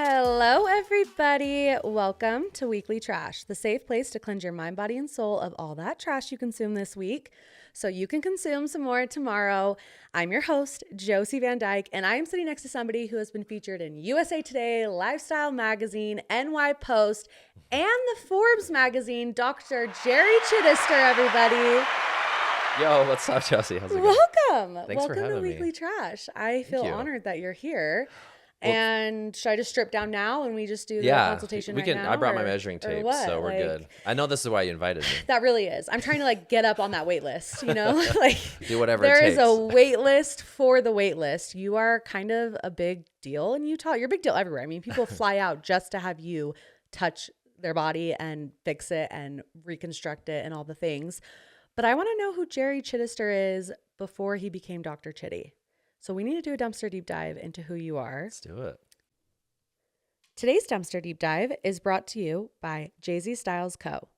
Hello, everybody. Welcome to Weekly Trash, the safe place to cleanse your mind, body, and soul of all that trash you consume this week so you can consume some more tomorrow. I'm your host, Josie Van Dyke, and I am sitting next to somebody who has been featured in USA Today, Lifestyle Magazine, NY Post, and the Forbes magazine, Dr. Jerry Chidester, everybody. Yo, what's up, Josie? How's it going? Welcome. Thanks for Welcome to having Weekly me. Trash. I feel you. honored that you're here. Well, And should I just strip down now and we just do the yeah, consultation we right can. now? I brought my or- measuring or tape, what? so we're good. I know this is why you invited me. That really is. I'm trying to get up on that wait list, like Do whatever it there takes. is a wait list for the wait list. You are kind of a big deal in Utah. You're a big deal everywhere. I mean, people fly out just to have you touch their body and fix it and reconstruct it and all the things. But I want to know who Jerry Chidester is before he became Dr. Chiddy. So we need to do a dumpster deep dive into who you are. Let's do it. Today's Dumpster Deep Dive is brought to you by Jay-Z Styles Co.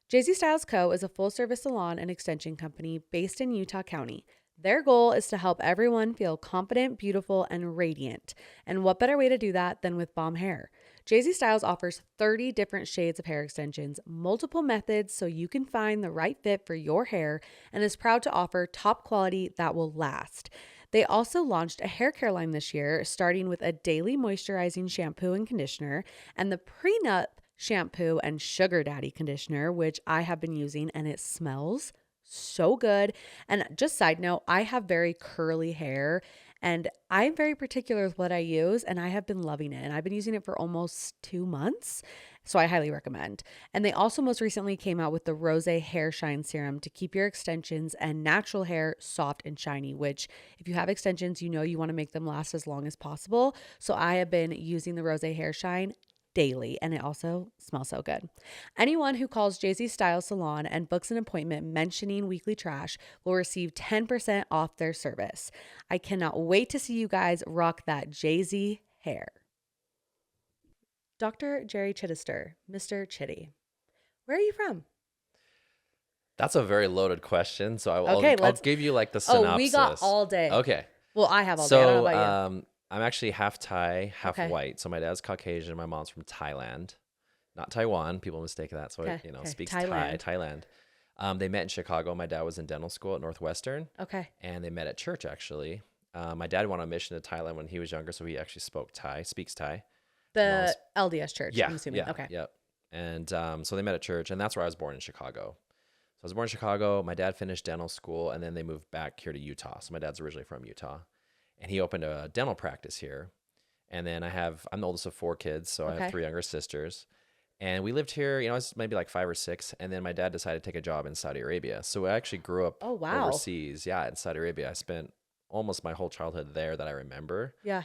Jay-Z Styles Co. is a full-service salon and extension company based in Utah County. Their goal is to help everyone feel confident, beautiful, and radiant. And what better way to do that than with bomb hair? Jay-Z Styles offers 30 different shades of hair extensions, multiple methods so you can find the right fit for your hair, and is proud to offer top quality that will last. They also launched a hair care line this year, starting with a daily moisturizing shampoo and conditioner and the Prenup shampoo and Sugar Daddy conditioner, which I have been using and it smells so good. And just side note, I have very curly hair and I'm very particular with what I use and I have been loving it. And I've been using it for almost 2 months. So I highly recommend. And they also most recently came out with the Rose Hair Shine Serum to keep your extensions and natural hair soft and shiny, which if you have extensions, you know you want to make them last as long as possible. So I have been using the Rose Hair Shine daily and it also smells so good. Anyone who calls Jay-Z Styles Salon and books an appointment mentioning Weekly Trash will receive 10% off their service. I cannot wait to see you guys rock that Jay-Z hair. Dr. Jerry Chidester, Mr. Chiddy. Where are you from? That's a very loaded question, so Okay, I'll give you like the synopsis. Oh, we got all day. Okay. Well, I have all day. I don't know So, about you. I'm actually half Thai, half Okay. white. So my dad's Caucasian, my mom's from Thailand, not Taiwan. People mistake that. So Okay, it, okay. speaks Thailand. Thailand. They met in Chicago. My dad was in dental school at Northwestern. Okay. And they met at church actually. My dad went on a mission to Thailand when he was younger, so he actually speaks Thai. The LDS church, Yeah, I'm assuming. yeah, Okay. yep. And so they met at church, and that's where I was born in Chicago. So I was born in Chicago. My dad finished dental school, and then they moved back here to Utah. So my dad's originally from Utah, and he opened a dental practice here. And then I'm the oldest of 4 kids, so I Okay. have 3 younger sisters. And we lived here, I was maybe like 5 or 6, and then my dad decided to take a job in Saudi Arabia. So I actually grew up Oh, wow. overseas. Yeah, in Saudi Arabia. I spent almost my whole childhood there that I remember. Yeah.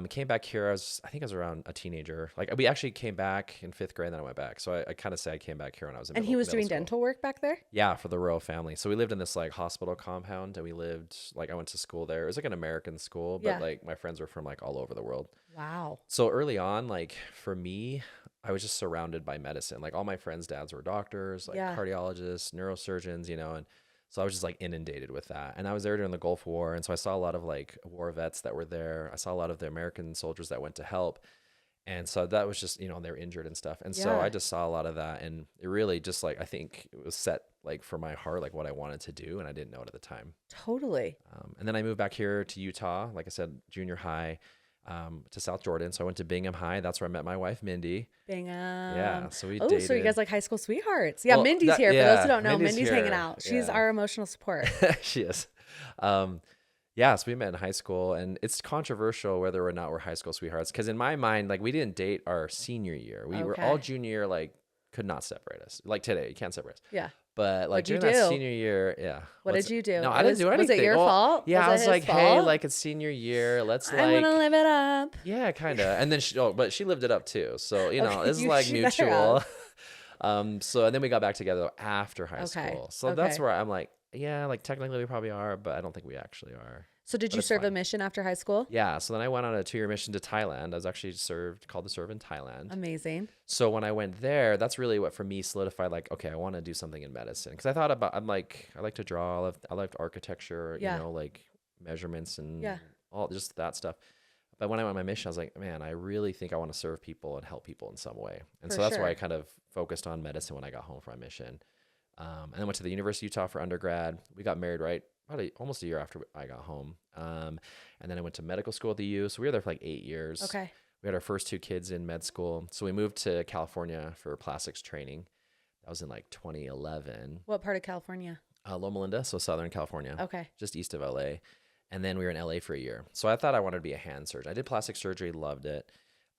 Came back here. I think I was around a teenager. Like we actually came back in 5th grade, and then I went back. So I kind of say I came back here when I was in And he was doing school. dental work back there? Yeah, for the royal family. So we lived in this like hospital compound, and we lived I went to school there. It was like an American school, but Yeah. like my friends were from like all over the world. Wow. So early on, like for me, I was just surrounded by medicine. Like all my friends' dads were doctors, like Yeah. cardiologists, neurosurgeons, and so I was just like inundated with that. And I was there during the Gulf War. And so I saw a lot of like war vets that were there. I saw a lot of the American soldiers that went to help. And so that was just, they're injured and stuff. And so Yeah. I just saw a lot of that. And it really just like, I think it was set like for my heart, like what I wanted to do. And I didn't know it at the time. Totally. And then I moved back here to Utah, like I said, junior high, to South Jordan. So I went to Bingham High. That's where I met my wife, Mindy. Bingham. Yeah, so we Oh, dated. so you guys like high school sweethearts. Yeah, Well, Mindy's here. For those who yeah, don't know, Mindy's Mindy's hanging here. out. She's Yeah. our emotional support. She is. Yeah, so we met in high school, and it's controversial whether or not we're high school sweethearts. Because in my mind, like we didn't date our senior year. We were all Okay. junior year, like could not separate us. Like today, you can't separate us. Yeah. But like What'd you during that do? senior year, yeah. What did you do? No, I didn't do anything. Was it your Well, fault? Yeah, Was I it was his like, hey, fault? like it's senior year. Let's I want to like, live it up. yeah, kind of. And then but she lived it up too. So Okay, it's like she better mutual. have. So and then we got back together after high Okay, school. So that's okay. where I'm like, yeah, like technically we probably are, but I don't think we actually are. So did But you it's serve a fine. mission after high school? Yeah, so then I went on a 2-year mission to Thailand. I was actually called to serve in Thailand. Amazing. So when I went there, that's really what for me solidified like, okay, I want to do something in medicine. Because I thought I like to draw. I liked architecture, Yeah. like measurements and Yeah. all just that stuff. But when I went on my mission, I was like, man, I really think I want to serve people and help people in some way. And For so that's why I sure. kind of focused on medicine when I got home from my mission. And then went to the University of Utah for undergrad. We got married right about almost a year after I got home. And then I went to medical school at the U. So we were there for like 8 years. Okay. We had our first two kids in med school. So we moved to California for plastics training. That was in like 2011. What part of California? Loma Linda, so Southern California, Okay. just east of LA. And then we were in LA for a year. So I thought I wanted to be a hand surgeon. I did plastic surgery, loved it.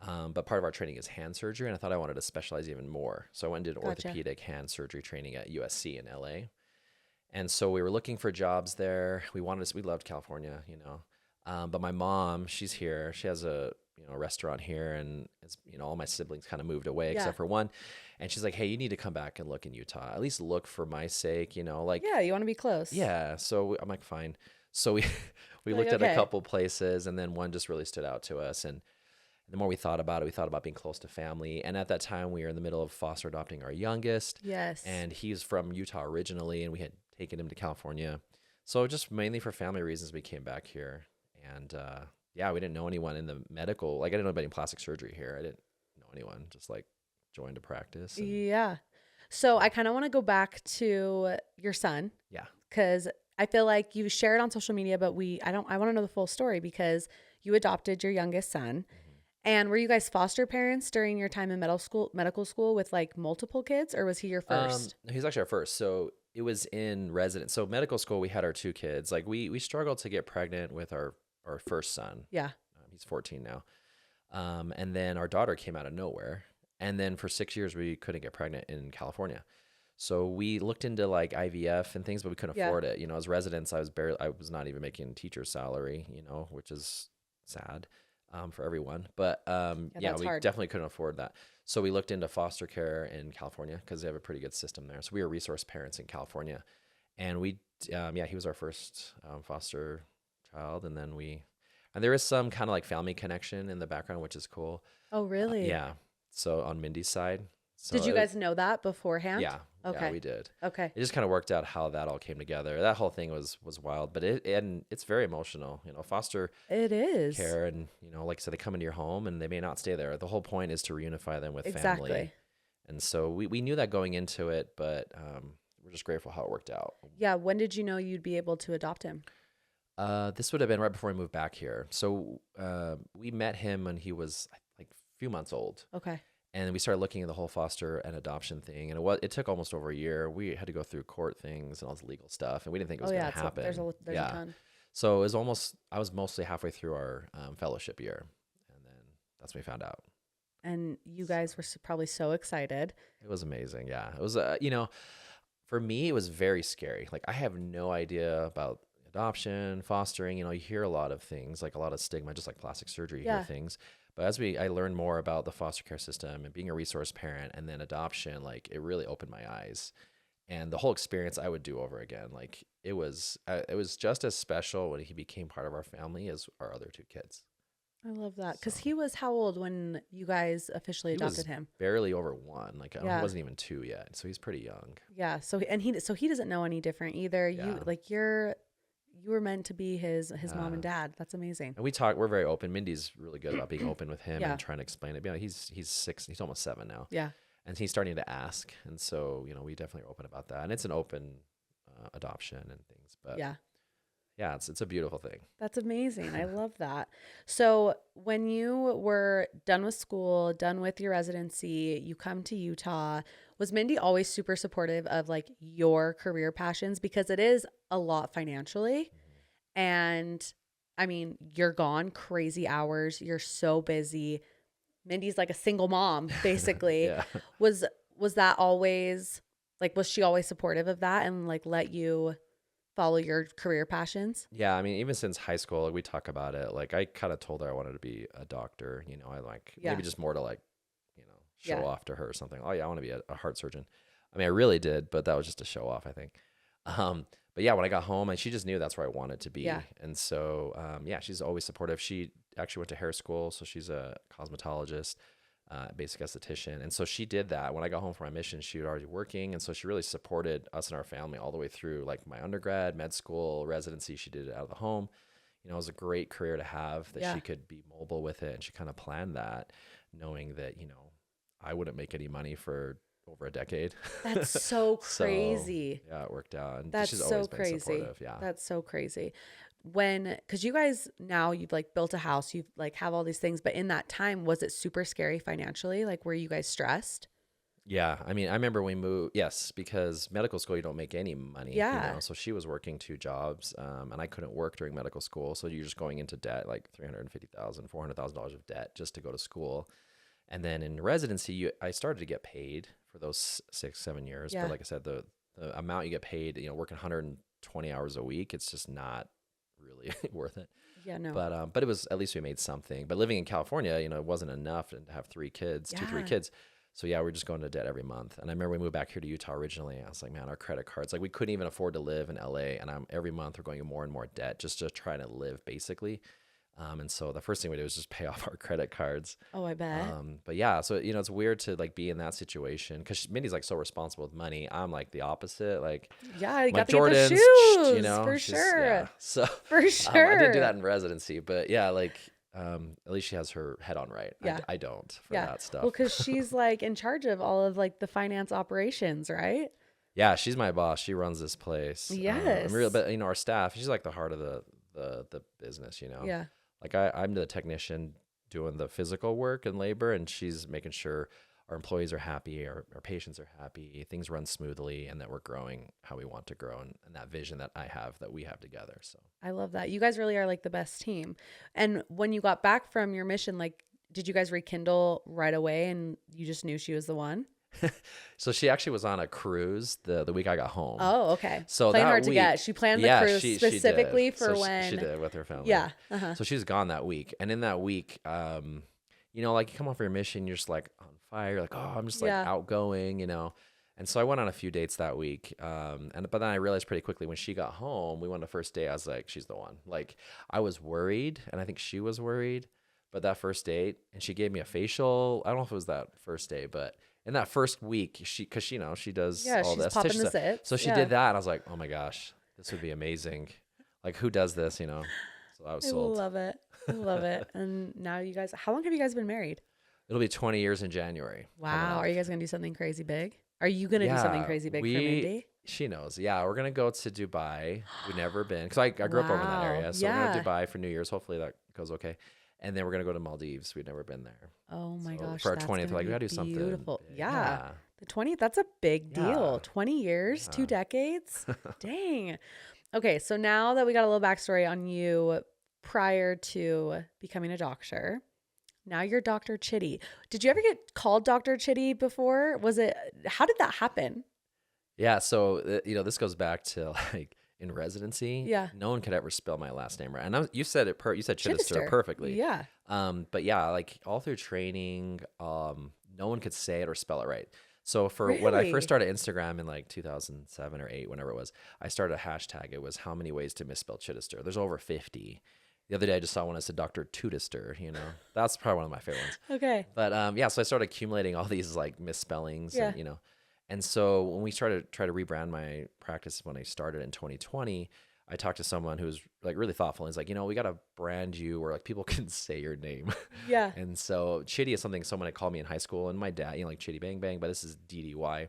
But part of our training is hand surgery, and I thought I wanted to specialize even more. So I went and did Gotcha. orthopedic hand surgery training at USC in LA. And so we were looking for jobs there. We loved California, but my mom, she's here. She has a restaurant here, and it's, all my siblings kind of moved away Yeah. except for one. And she's like, hey, you need to come back and look in Utah. At least look for my sake, like Yeah, you want to be close. yeah. So I'm like, fine. So we we You're like, looked at a okay. couple places, and then one just really stood out to us. And the more we thought about it, we thought about being close to family. And at that time, we were in the middle of foster adopting our youngest. Yes. And he's from Utah originally, and we had taken him to California. So just mainly for family reasons, we came back here. And yeah, we didn't know anyone in the medical. Like I didn't know anybody in plastic surgery here. I didn't know anyone. Just like joined a practice. And Yeah. So I kind of want to go back to your son yeah. because I feel like you shared on social media, but I want to know the full story because you adopted your youngest son. And were you guys foster parents during your time in medical school with like multiple kids, or was he your first? He's actually our first. So it was in residence. So medical school, we had our two kids. Like we struggled to get pregnant with our first son. Yeah. He's 14 now. And then our daughter came out of nowhere. And then for 6 years, we couldn't get pregnant in California. So we looked into like IVF and things, but we couldn't afford it. As residents, I was not even making teacher's salary, which is sad. For everyone, but yeah, we hard. definitely couldn't afford that. So we looked into foster care in California because they have a pretty good system there. So we were resource parents in California, and he was our first foster child, and then there is some kind of like family connection in the background, which is cool. Oh, really? Yeah. So on Mindy's side. So Did you guys know that beforehand? Yeah. Okay. Yeah, we did. Okay. It just kind of worked out how that all came together. That whole thing was wild, but it's very emotional, foster It is. care. And, like I said, they come into your home and they may not stay there. The whole point is to reunify them with Exactly. family. And so we knew that going into it, but we're just grateful how it worked out. Yeah. When did you know you'd be able to adopt him? This would have been right before we moved back here. So we met him when he was like a few months old. Okay. And we started looking at the whole foster and adoption thing. And it took almost over a year. We had to go through court things and all this legal stuff. And we didn't think it was going to happen. There's a ton. So I was mostly halfway through our fellowship year. And then that's when we found out. And you guys were probably so excited. It was amazing. Yeah. It was, for me, it was very scary. Like I have no idea about adoption, fostering. You hear a lot of things, like a lot of stigma, just like plastic surgery, you hear things. But as I learned more about the foster care system and being a resource parent and then adoption, like it really opened my eyes. And the whole experience I would do over again. Like it was just as special when he became part of our family as our other two kids. I love that. Because he was how old when you guys officially adopted him? Barely over one. Like he wasn't even two yet. So he's pretty young. Yeah. So he doesn't know any different either. Yeah. You were meant to be his mom and dad. That's amazing. And we're very open. Mindy's really good about being open with him and trying to explain it. He's 6, he's almost 7 now. Yeah. And he's starting to ask. And so, we definitely are open about that. And it's an open adoption and things. But yeah, it's a beautiful thing. That's amazing. I love that. So when you were done with school, done with your residency, you come to Utah. Was Mindy always super supportive of like your career passions? Because it is a lot financially. And I mean, you're gone crazy hours. You're so busy. Mindy's like a single mom, basically. Yeah. Was that always like, was she always supportive of that and like let you follow your career passions? Yeah, I mean, even since high school, like, we talk about it. Like, I kind of told her I wanted to be a doctor. I maybe just more to like, show off to her or something. Oh yeah, I want to be a heart surgeon. I mean, I really did, but that was just a show off, I think. But yeah, when I got home, and she just knew that's where I wanted to be. Yeah. And so, she's always supportive. She actually went to hair school, so she's a cosmetologist, basic esthetician. And so she did that. When I got home from my mission, she was already working. And so she really supported us and our family all the way through like my undergrad, med school, residency. She did it out of the home. You know, it was a great career to have, that Yeah. she could be mobile with it. And she kind of planned that, knowing that, you know, I wouldn't make any money for over a decade. That's so So crazy. yeah, it worked out. And That's she's so always been crazy. supportive. Yeah. That's so crazy. Because you guys now you've like built a house, you've like have all these things, but in that time, was it super scary financially? Like, were you guys stressed? Yeah, I mean, I remember we moved, yes, because medical school, you don't make any money, you Yeah. know, so she was working 2 jobs, and I couldn't work during medical school, so you're just going into debt, like $350,000, $400,000 of debt just to go to school. And then in residency, I started to get paid for those 6, 7 years, Yeah. but like I said, the amount you get paid, you know, working 120 hours a week, it's just not really worth it. Yeah, no. But it was, at least we made something. But living in California, you know, it wasn't enough to have 3 kids, two, three Yeah. kids. So yeah, we're just going to debt every month. And I remember we moved back here to Utah originally. I was like, man, our credit cards, like we couldn't even afford to live in LA. And every month we're going in more and more debt just to try to live basically. And so the first thing we did was just pay off our credit cards. Oh, I bet. But yeah, so, you know, it's weird to like be in that situation because Mindy's like so responsible with money. I'm like the opposite. Like, Yeah, you my got to get the Jordans, shoes, you know, for sure. yeah. So For sure. I didn't do that in residency, but yeah, like, at least she has her head on right. Yeah. I don't for Yeah. that stuff. Well, because she's like in charge of all of like the finance operations, right? Yeah, she's my boss. She runs this place. Yes. But you know, our staff, she's like the heart of the business, you know. Yeah. Like I'm the technician doing the physical work and labor, and she's making sure our employees are happy, our patients are happy, things run smoothly, and that we're growing how we want to grow, and that vision that I have, that we have together. So I love that. You guys really are like the best team. And when you got back from your mission, like, did you guys rekindle right away and you just knew she was the one? So she actually was on a cruise the week I got home. Oh, okay. So Playing that hard to week, get. She planned the yeah, cruise she specifically did. for So when. she did with her family. Yeah. So she was gone that week, and in that week, you know, like you come off your mission, you're just like on fire. You're like, oh, I'm just like Yeah. outgoing, you know. And so I went on a few dates that week, but then I realized pretty quickly when she got home, we went on the first day. I was like, she's the one. Like I was worried, and I think she was worried. But that first date, and she gave me a facial. I don't know if it was that first day, but in that first week, because you know she does Yeah, all she's this popping tissue the stuff. zits. So she Yeah. did that, and I was like, oh my gosh, this would be amazing. Like who does this, you know? So I was I sold. love it. I love it. And now you guys, how long have you guys been married? It'll be 20 years in January. coming Wow. up. Are you guys going to do something crazy big? Are you going to do something Yeah, crazy big for Mindy? She knows. Yeah, we're gonna go to Dubai. We've never been because I grew up over in that Wow. area. So we're Yeah. going to Dubai for New Year's. Hopefully that goes okay. And then we're gonna go to Maldives. We've never been there. Oh my So gosh. for our that's 20th, gonna like we be gotta do something. beautiful. big. Yeah. The 20th, that's a big deal. Yeah. 20 years, 2 Yeah. decades. Dang. Okay, so now that we got a little backstory on you prior to becoming a doctor, now you're Dr. Chiddy. Did you ever get called Dr. Chiddy before? How did that happen? Yeah. So you know, this goes back to like in residency. Yeah. No one could ever spell my last name right. And you said it. You said Chidester Chidester. perfectly. Yeah. But yeah, like all through training, no one could say it or spell it right. So when I Really? first started Instagram in like 2007 or 8, whenever it was, I started a hashtag. It was how many ways to misspell Chidester. There's over 50. The other day I just saw one that said Dr. Tudester, you know, that's probably one of my favorite ones. Okay. But yeah, so I started accumulating all these like misspellings, Yeah. and, you know, and so when we started to try to rebrand my practice when I started in 2020, I talked to someone who was like really thoughtful. And he's like, you know, we got to brand you where like people can say your name. Yeah. And so Chiddy is something someone had called me in high school, and my dad, you know, like Chiddy Bang Bang, but this is DDY.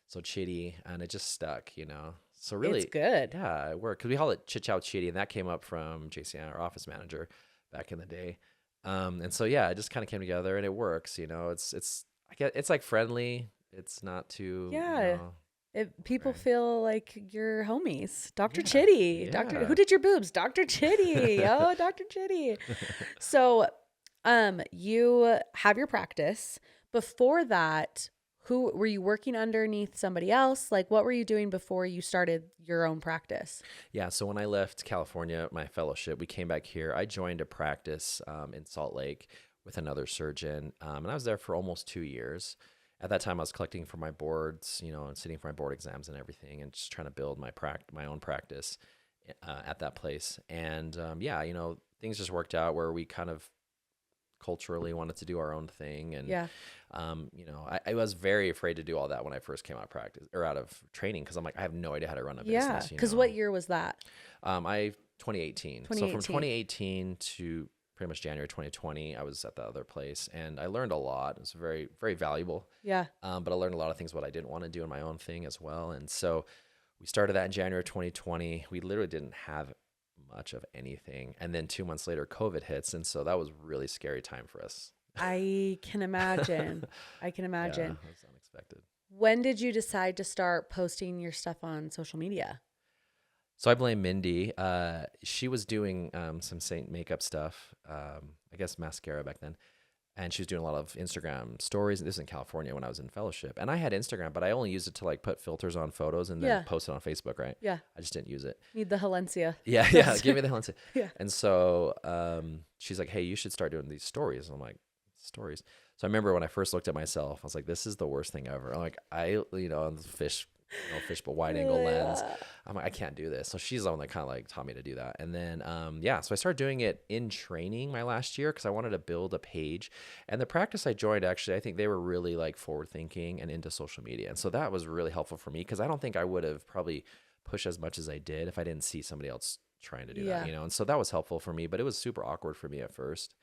So Chiddy, and it just stuck, you know. So really, It's good. yeah, it worked because we call it Chit Chow Chiddy, and that came up from JC, our office manager, back in the day. And so yeah, it just kind of came together, and it works. You know, it's like friendly. It's not too Yeah. You know, People Right. feel like you're homies. Dr. Yeah, Chiddy. yeah. Who did your boobs? Dr. Chiddy. Oh, Dr. Chiddy. So, you have your practice. Before that, who were you working underneath somebody else? Like, what were you doing before you started your own practice? Yeah, so when I left California, my fellowship, we came back here. I joined a practice in Salt Lake with another surgeon, and I was there for almost 2 years. At that time, I was collecting for my boards, you know, and sitting for my board exams and everything, and just trying to build my own practice at that place. And yeah, you know, things just worked out where we kind of culturally wanted to do our own thing. And Yeah. you know, I was very afraid to do all that when I first came out of practice or out of training, because I'm like, I have no idea how to run a Yeah. business. Because you know? what year was that? I 2018. So from 2018. 2018 to pretty much January 2020, I was at the other place, and I learned a lot. It was very, very valuable. Yeah. But I learned a lot of things what I didn't want to do in my own thing as well. And so we started that in January 2020. We literally didn't have much of anything. And then 2 months later, COVID hits. And so that was a really scary time for us. I can imagine. I can Yeah, imagine. it was unexpected. When did you decide to start posting your stuff on social media? So I blame Mindy. She was doing some Saint makeup stuff, I guess mascara back then. And she was doing a lot of Instagram stories. This is in California when I was in fellowship. And I had Instagram, but I only used it to like put filters on photos and then Yeah. post it on Facebook, right? Yeah. I just didn't use it. Need the Halencia. Yeah, give me the Helen. Yeah. And so she's like, hey, you should start doing these stories. And I'm like, stories? So I remember when I first looked at myself, I was like, this is the worst thing ever. I'm like, on the fishbowl wide angle lens. I'm like, I can't do this. So she's the one that kind of like taught me to do that. And then, so I started doing it in training my last year because I wanted to build a page. And the practice I joined, actually, I think they were really like forward thinking and into social media. And so that was really helpful for me because I don't think I would have probably pushed as much as I did if I didn't see somebody else trying to do that, And so that was helpful for me, but it was super awkward for me at first.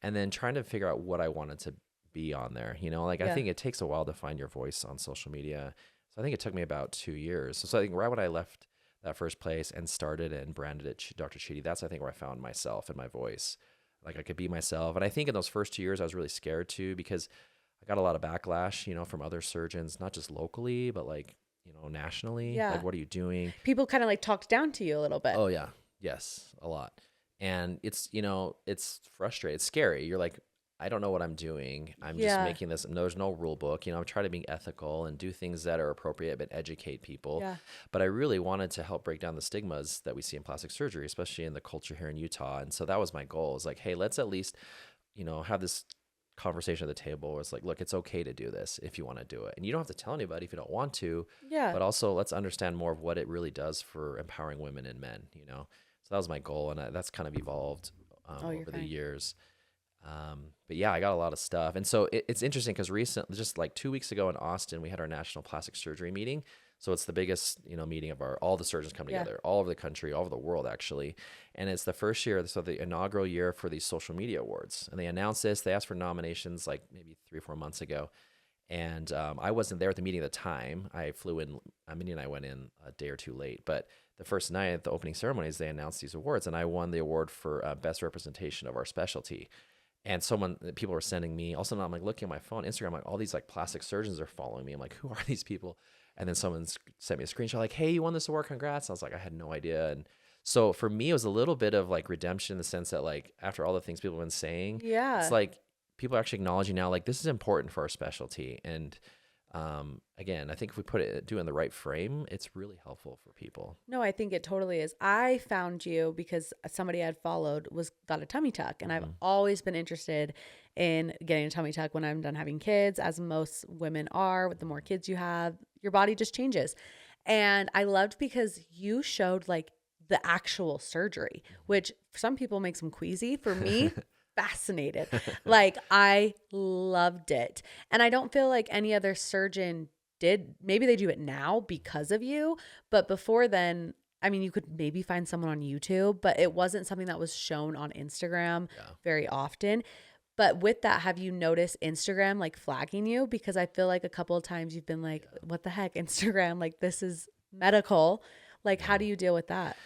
And then trying to figure out what I wanted to be on there, I think it takes a while to find your voice on social media. So I think it took me about 2 years. So I think right when I left that first place and started and branded it Dr. Chiddy, that's I think where I found myself and my voice. Like I could be myself. And I think in those first 2 years, I was really scared too, because I got a lot of backlash, from other surgeons, not just locally, but like, nationally. Yeah. Like, what are you doing? People kind of like talked down to you a little bit. Oh yeah. Yes. A lot. And it's, it's frustrating. It's scary. You're like, I don't know what I'm doing. I'm just making this. There's no rule book. I'm trying to be ethical and do things that are appropriate, but educate people. Yeah. But I really wanted to help break down the stigmas that we see in plastic surgery, especially in the culture here in Utah. And so that was my goal. Is like, hey, let's at least, have this conversation at the table where it's like, look, it's okay to do this if you want to do it. And you don't have to tell anybody if you don't want to. Yeah. But also let's understand more of what it really does for empowering women and men, So that was my goal. And that's kind of evolved over the years. But yeah, I got a lot of stuff. And so it's interesting because recently, just like 2 weeks ago in Austin, we had our National Plastic Surgery meeting. So it's the biggest, meeting of all the surgeons come together, all over the country, all over the world, actually. And it's the first year, so the inaugural year for these social media awards. And they announced this. They asked for nominations like maybe 3 or 4 months ago. And I wasn't there at the meeting at the time. I flew in, Mindy and I went in a day or two late. But the first night at the opening ceremonies, they announced these awards. And I won the award for best representation of our specialty. And people were sending me, also now I'm like looking at my phone, Instagram, like all these like plastic surgeons are following me. I'm like, who are these people? And then someone sent me a screenshot like, hey, you won this award, congrats. I was like, I had no idea. And so for me, it was a little bit of like redemption in the sense that like after all the things people have been saying, it's like people are actually acknowledging now, like this is important for our specialty. And again, I think if we do it in the right frame, it's really helpful for people. No, I think it totally is. I found you because somebody I had followed got a tummy tuck, and I've always been interested in getting a tummy tuck when I'm done having kids, as most women are. With the more kids you have, your body just changes. And I loved because you showed like the actual surgery, which for some people makes them queasy. For me, fascinated. Like I loved it. And I don't feel like any other surgeon did. Maybe they do it now because of you, but before then, I mean, you could maybe find someone on YouTube, but it wasn't something that was shown on Instagram very often. But with that, have you noticed Instagram like flagging you? Because I feel like a couple of times you've been like, what the heck, Instagram, like this is medical. Like, how do you deal with that?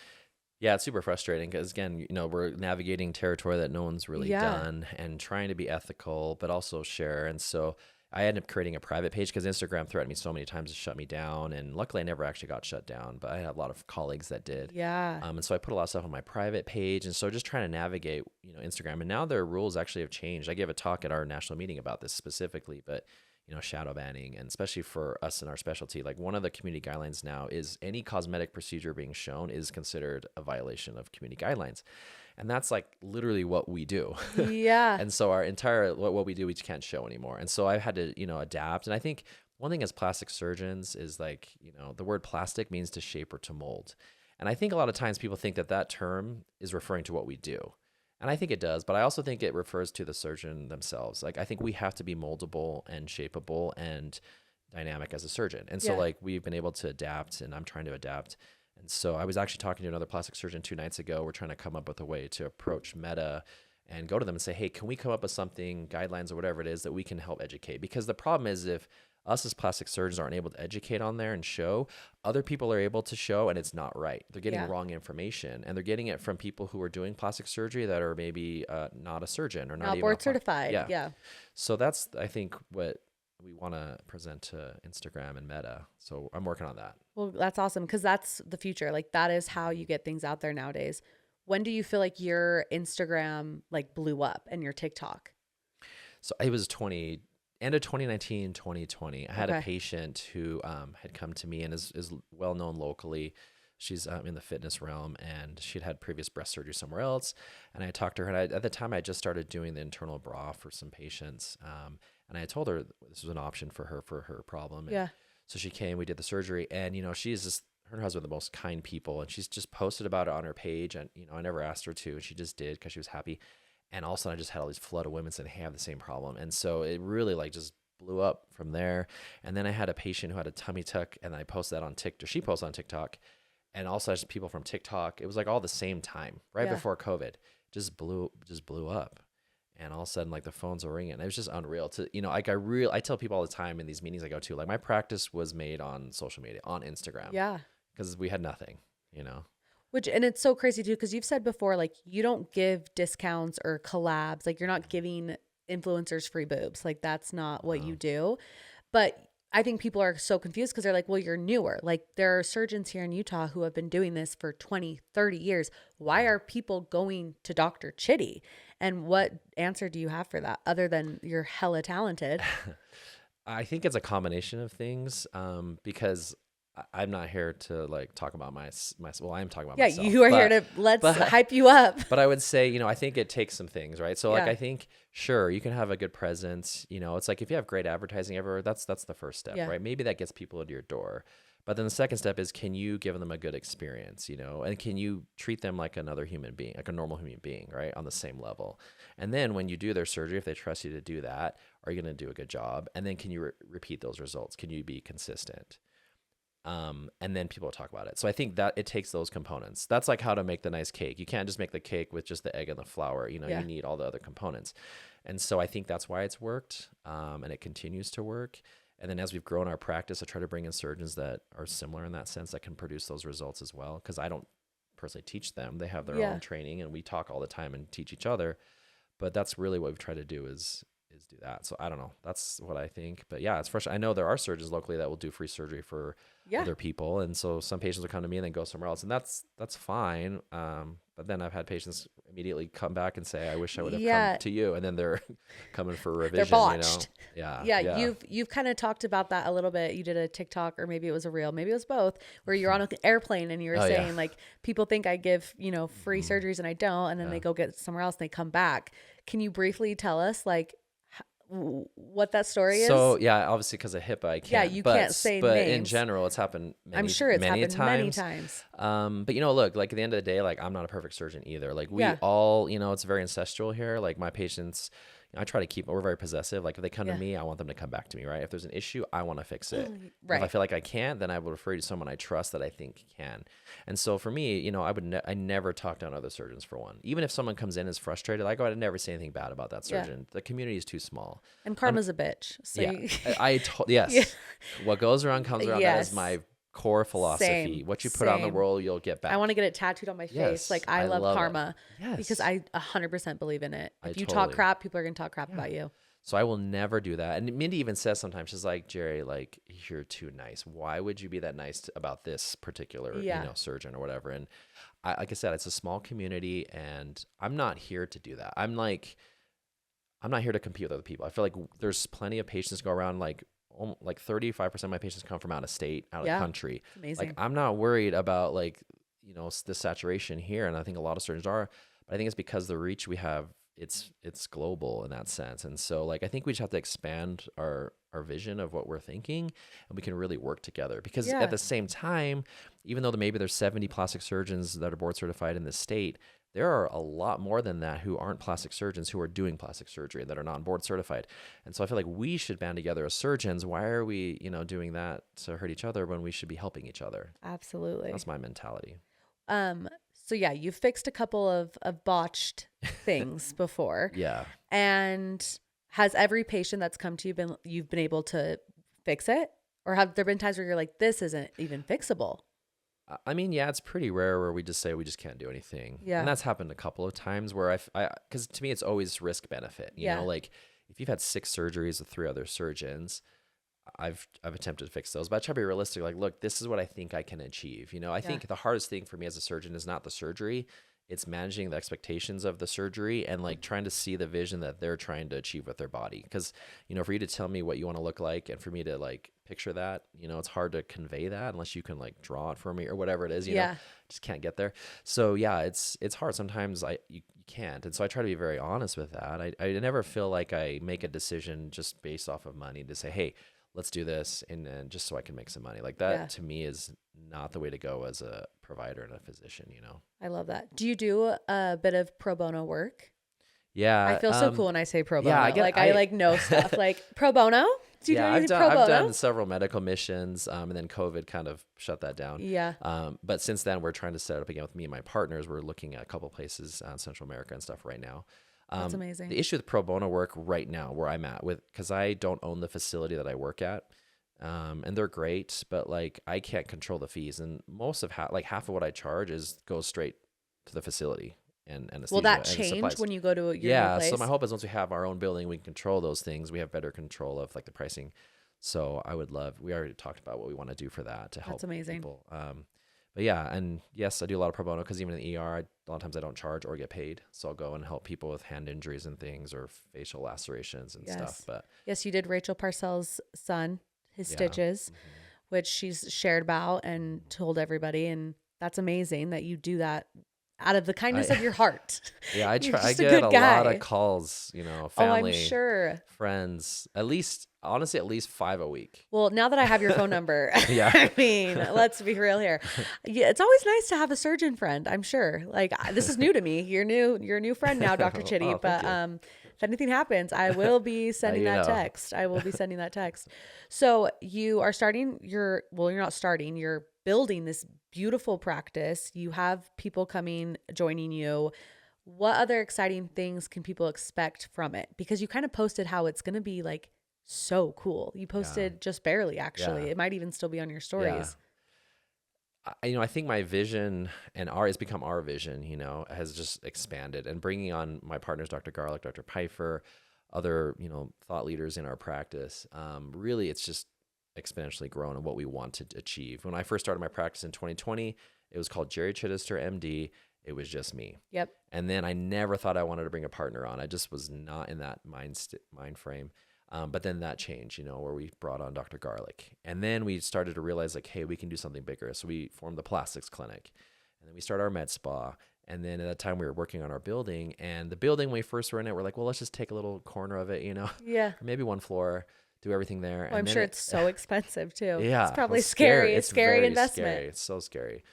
Yeah, it's super frustrating because, again, we're navigating territory that no one's really done and trying to be ethical, but also share. And so I ended up creating a private page because Instagram threatened me so many times to shut me down. And luckily, I never actually got shut down, but I had a lot of colleagues that did. Yeah. And so I put a lot of stuff on my private page. And so just trying to navigate, Instagram. And now their rules actually have changed. I gave a talk at our national meeting about this specifically, but shadow banning, and especially for us in our specialty, like one of the community guidelines now is any cosmetic procedure being shown is considered a violation of community guidelines. And that's like literally what we do. Yeah. And so our entire, what we do, we just can't show anymore. And so I've had to, adapt. And I think one thing as plastic surgeons is like, the word plastic means to shape or to mold. And I think a lot of times people think that term is referring to what we do. And I think it does, but I also think it refers to the surgeon themselves. Like, I think we have to be moldable and shapeable and dynamic as a surgeon. And so like we've been able to adapt, and I'm trying to adapt. And so I was actually talking to another plastic surgeon 2 nights ago. We're trying to come up with a way to approach Meta and go to them and say, hey, can we come up with something, guidelines or whatever it is that we can help educate? Because the problem is if us as plastic surgeons aren't able to educate on there and show, other people are able to show, and it's not right. They're getting wrong information, and they're getting it from people who are doing plastic surgery that are maybe not a surgeon or not even board certified. Yeah. So that's, I think, what we want to present to Instagram and Meta. So I'm working on that. Well, that's awesome, because that's the future. Like, that is how you get things out there nowadays. When do you feel like your Instagram like blew up and your TikTok? So it was end of 2019, 2020. I had a patient who had come to me and is well known locally. She's in the fitness realm, and she'd had previous breast surgery somewhere else. And I talked to her, and at the time I just started doing the internal bra for some patients. And I told her this was an option for her problem. And so she came, we did the surgery, and, she's just, her and her husband are the most kind people, and she's just posted about it on her page. And, I never asked her to, and she just did because she was happy. And all of a sudden I just had all these flood of women saying, hey, I have the same problem. And so it really like just blew up from there. And then I had a patient who had a tummy tuck, and I posted that on TikTok. She posted on TikTok, and also just people from TikTok. It was like all the same time, right before COVID, just blew up. And all of a sudden, like, the phones were ringing. It was just unreal to, like, I tell people all the time in these meetings I go to, like, my practice was made on social media, on Instagram. Yeah. Because we had nothing, And it's so crazy too, because you've said before, like, you don't give discounts or collabs. Like, you're not giving influencers free boobs. Like, that's not what you do. But I think people are so confused because they're like, well, you're newer. Like, there are surgeons here in Utah who have been doing this for 20, 30 years. Why are people going to Dr. Chiddy? And what answer do you have for that other than you're hella talented? I think it's a combination of things, because I'm not here to like talk about well, I am talking about myself. You are here to let's hype you up. But I would say, I think it takes some things, right? So like, I think, sure, you can have a good presence, it's like if you have great advertising everywhere, that's the first step, right? Maybe that gets people into your door. But then the second step is, can you give them a good experience, and can you treat them like another human being, like a normal human being, right? On the same level. And then when you do their surgery, if they trust you to do that, are you going to do a good job? And then can you repeat those results? Can you be consistent? And then people talk about it. So I think that it takes those components. That's like how to make the nice cake. You can't just make the cake with just the egg and the flour. You need all the other components. And so I think that's why it's worked, and it continues to work. And then as we've grown our practice, I try to bring in surgeons that are similar in that sense, that can produce those results as well. Because I don't personally teach them. They have their own training, and we talk all the time and teach each other. But that's really what we've tried to do is do that. So I don't know. That's what I think. But yeah, it's frustrating. I know there are surgeons locally that will do free surgery for other people. And so some patients will come to me and then go somewhere else. And that's fine. But then I've had patients immediately come back and say, I wish I would have come to you. And then they're coming for revision. They're botched. Yeah. You've kind of talked about that a little bit. You did a TikTok, or maybe it was a reel, maybe it was both, where you're on an airplane and you were saying like, people think I give, free surgeries and I don't. And then they go get somewhere else and they come back. Can you briefly tell us like what that story is? So yeah, obviously because of HIPAA, I can't. Yeah, you can't say but names. In general, it's happened. I'm sure it's many happened times. many times. But look, like at the end of the day, like I'm not a perfect surgeon either. Like we all, it's very ancestral here. Like my patients, I try to keep. We're very possessive. Like if they come to me, I want them to come back to me. Right? If there's an issue, I want to fix it. Right. If I feel like I can't, then I will refer you to someone I trust that I think can. And so for me, I never talk down other surgeons for one. Even if someone comes in and is frustrated, I go, I'd never say anything bad about that surgeon. The community is too small. And karma's a bitch. So yes. What goes around comes around. That is my core philosophy. What you put out in the world, you'll get back. I want to get it tattooed on my face. Yes, like I love karma. Yes. Because I 100% believe in it. If you talk crap, people are going to talk crap about you. So I will never do that. And Mindy even says sometimes, she's like, Jerry, like, you're too nice. Why would you be that nice about this particular, surgeon or whatever? And like I said, it's a small community, and I'm not here to do that. I'm not here to compete with other people. I feel like there's plenty of patients go around, like 35% of my patients come from out of state, out of the country. Amazing. Like I'm not worried about like, the saturation here. And I think a lot of surgeons are, but I think it's because the reach we have, it's global in that sense. And so like, I think we just have to expand our vision of what we're thinking, and we can really work together, because at the same time, even though maybe there's 70 plastic surgeons that are board certified in the state, there are a lot more than that who aren't plastic surgeons who are doing plastic surgery that are not board certified. And so I feel like we should band together as surgeons. Why are we, doing that to hurt each other when we should be helping each other? Absolutely. That's my mentality. So yeah, you've fixed a couple of botched things before. Yeah. And has every patient that's come to you you've been able to fix it? Or have there been times where you're like, this isn't even fixable? I mean, yeah, it's pretty rare where we just say we just can't do anything. Yeah. And that's happened a couple of times where because to me, it's always risk benefit. You know, like if you've had 6 surgeries with 3 other surgeons, I've attempted to fix those, but I try to be realistic. Like, look, this is what I think I can achieve. I think the hardest thing for me as a surgeon is not the surgery. It's managing the expectations of the surgery and like trying to see the vision that they're trying to achieve with their body. Because, for you to tell me what you want to look like and for me to like picture that, it's hard to convey that unless you can like draw it for me or whatever it is, you know, just can't get there. So yeah, it's hard. Sometimes you can't. And so I try to be very honest with that. I never feel like I make a decision just based off of money to say, hey, let's do this and just so I can make some money. Like that to me is not the way to go as a provider and a physician, I love that. Do you do a bit of pro bono work? Yeah. I feel so cool when I say pro bono. Yeah, I know stuff like pro bono. Do you do anything pro bono? I've done several medical missions, and then COVID kind of shut that down. Yeah. But since then, we're trying to set it up again with me and my partners. We're looking at a couple places in Central America and stuff right now. That's amazing. The issue with pro bono work right now, where I'm at, because I don't own the facility that I work at, and they're great, but like I can't control the fees, and most of half of what I charge goes straight to the facility and anesthesia. Will that change when you go to your new place? So my hope is once we have our own building, we can control those things. We have better control of like the pricing. So I would love. We already talked about what we want to do for that to help. That's amazing. People. But yeah, and yes, I do a lot of pro bono because even in the ER, a lot of times I don't charge or get paid. So I'll go and help people with hand injuries and things or facial lacerations and stuff. But yes, you did Rachel Parcells' son, his stitches, which she's shared about and told everybody. And that's amazing that you do that out of the kindness of your heart. Yeah, I try. I get a lot of calls, family, I'm sure, friends, at least 5 a week. Well, now that I have your phone number, I mean, let's be real here. Yeah, it's always nice to have a surgeon friend. I'm sure. Like this is new to me. You're a new friend now, Dr. Chiddy. But if anything happens, I will be sending that text. I will be sending that text. So you are starting you're not starting. You're building this beautiful practice. You have people joining you. What other exciting things can people expect from it? Because you kind of posted how it's going to be like so cool. You posted just barely, actually. It might even still be on your stories. I think my vision and has become our vision, has just expanded, and bringing on my partners, Dr. Garlick, Dr. Pfeiffer, other, thought leaders in our practice. Really, it's just exponentially grown in what we want to achieve. When I first started my practice in 2020, it was called Jerry Chidester, MD. It was just me. Yep. And then I never thought I wanted to bring a partner on. I just was not in that mind frame. But then that changed, where we brought on Dr. Garlick. And then we started to realize like, hey, we can do something bigger. So we formed the plastics clinic, and then we started our med spa. And then at that time we were working on our building, and the building when we first were in it, we're like, well, let's just take a little corner of it, Yeah. Or maybe one floor, do everything there. Well, I'm sure it's so expensive too. Yeah. It's probably scary. It's scary investment. Scary. It's so scary.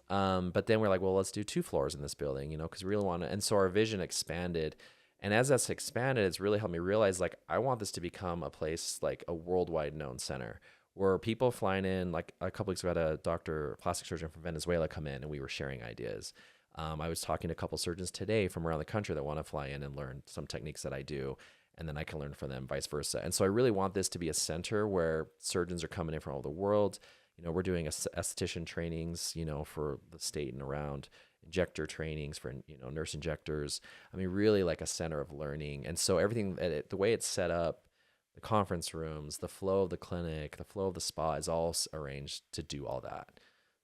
But then we're like, well, let's do 2 floors in this building, because we really want to. And so our vision expanded. And as that's expanded, it's really helped me realize, like, I want this to become a place, like a worldwide known center where people flying in, like a couple weeks ago, we had a plastic surgeon from Venezuela come in, and we were sharing ideas. I was talking to a couple surgeons today from around the country that want to fly in and learn some techniques that I do, and then I can learn from them, vice versa. And so I really want this to be a center where surgeons are coming in from all over the world. We're doing esthetician trainings, for the state and around, injector trainings for, nurse injectors. I mean, really like a center of learning. And so everything, the way it's set up, the conference rooms, the flow of the clinic, the flow of the spa is all arranged to do all that.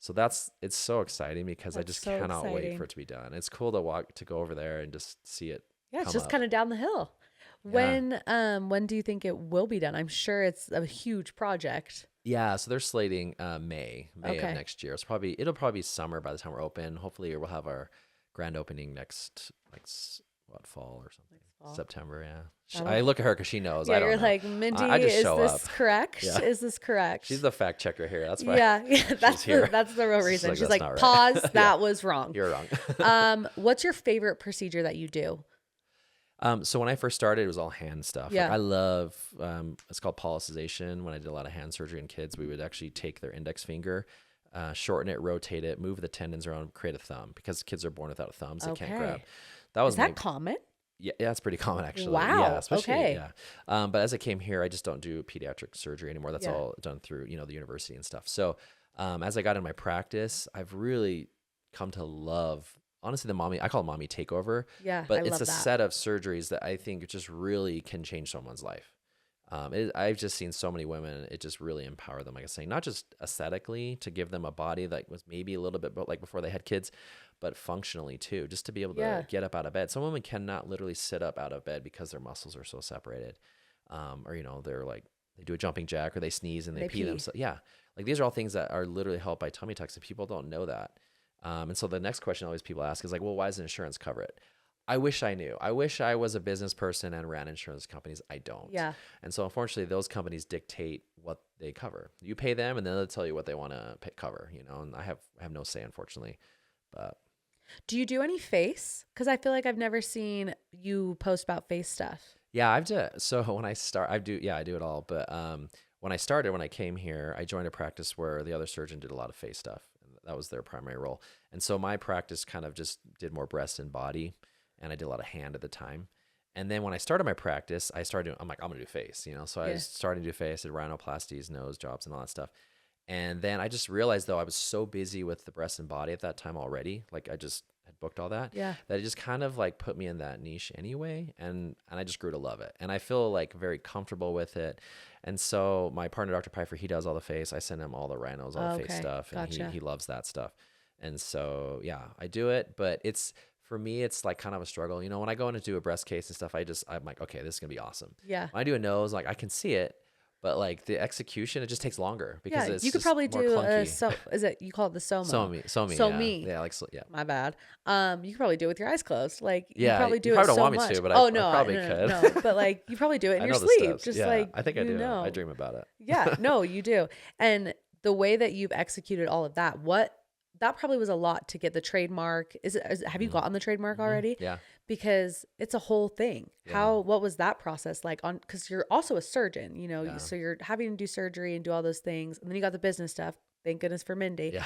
So it's so exciting because I just cannot wait for it to be done. It's cool to go over there and just see it. Yeah, it's just kind of down the hill. When do you think it will be done? I'm sure it's a huge project. Yeah, so they're slating May of next year. It'll probably be summer by the time we're open. Hopefully we'll have our grand opening next fall or something. September. Yeah. Oh. I look at her because she knows. Yeah, I don't you're know. like, Mindy, I just is show this up. correct? Yeah. Is this correct? She's the fact checker here. That's why. yeah, that's here. that's the real She's reason. like, She's "That's like, not right." pause, Yeah. that was wrong. You're wrong. What's your favorite procedure that you do? So when I first started, it was all hand stuff. Yeah. Like I love, it's called policization. When I did a lot of hand surgery in kids, we would actually take their index finger, shorten it, rotate it, move the tendons around, create a thumb, because kids are born without thumbs. They can't grab. That was Is that common? Yeah, it's pretty common actually. Wow. Yeah, especially, okay. Yeah. But as I came here, I just don't do pediatric surgery anymore. That's all done through, the university and stuff. So, as I got in my practice, I've really come to love, honestly, I call it mommy takeover. Yeah. But it's a set of surgeries that I think just really can change someone's life. I've just seen so many women, it just really empower them, like I was saying, not just aesthetically to give them a body that was maybe a little bit like before they had kids, but functionally too, just to be able to get up out of bed. Some women cannot literally sit up out of bed because their muscles are so separated. Or, they're like, they do a jumping jack or they sneeze and they pee themselves. Yeah. Like these are all things that are literally helped by tummy tucks and people don't know that. And so the next question always people ask is like, well, why does insurance cover it? I wish I knew. I wish I was a business person and ran insurance companies. I don't. Yeah. And so unfortunately, those companies dictate what they cover. You pay them, and then they'll tell you what they want to cover. And I have no say, unfortunately. But do you do any face? Because I feel like I've never seen you post about face stuff. Yeah, so when I start, I do it all. But when I came here, I joined a practice where the other surgeon did a lot of face stuff. That was their primary role. And so my practice kind of just did more breast and body. And I did a lot of hand at the time. And then when I started my practice, I'm like, I'm going to do face, So I started to do face, did rhinoplasties, nose jobs, and all that stuff. And then I just realized, though, I was so busy with the breast and body at that time already. Like I just had booked all that. Yeah. That it just kind of like put me in that niche anyway. And I just grew to love it. And I feel like very comfortable with it. And so my partner, Dr. Pfeiffer, he does all the face. I send him all the rhinos, all the face stuff. And he loves that stuff. And so, yeah, I do it. But for me, it's like kind of a struggle. When I go in to do a breast case and stuff, I'm like, okay, this is going to be awesome. Yeah. When I do a nose, like I can see it, but like the execution, it just takes longer because it's you could probably do clunky. is it, you call it the soma? Somi. Yeah, My bad. You could probably do it with your eyes closed. Like you yeah, probably do you it probably so don't want much. me to, but I probably could. No, but like you probably do it in your sleep. Just like I think I do. I dream about it. Yeah, no, you do. And the way that you've executed all of that, that probably was a lot to get the trademark. Have you gotten the trademark already? Yeah. Because it's a whole thing. Yeah. What was that process like because you're also a surgeon, so you're having to do surgery and do all those things. And then you got the business stuff. Thank goodness for Mindy. Yeah.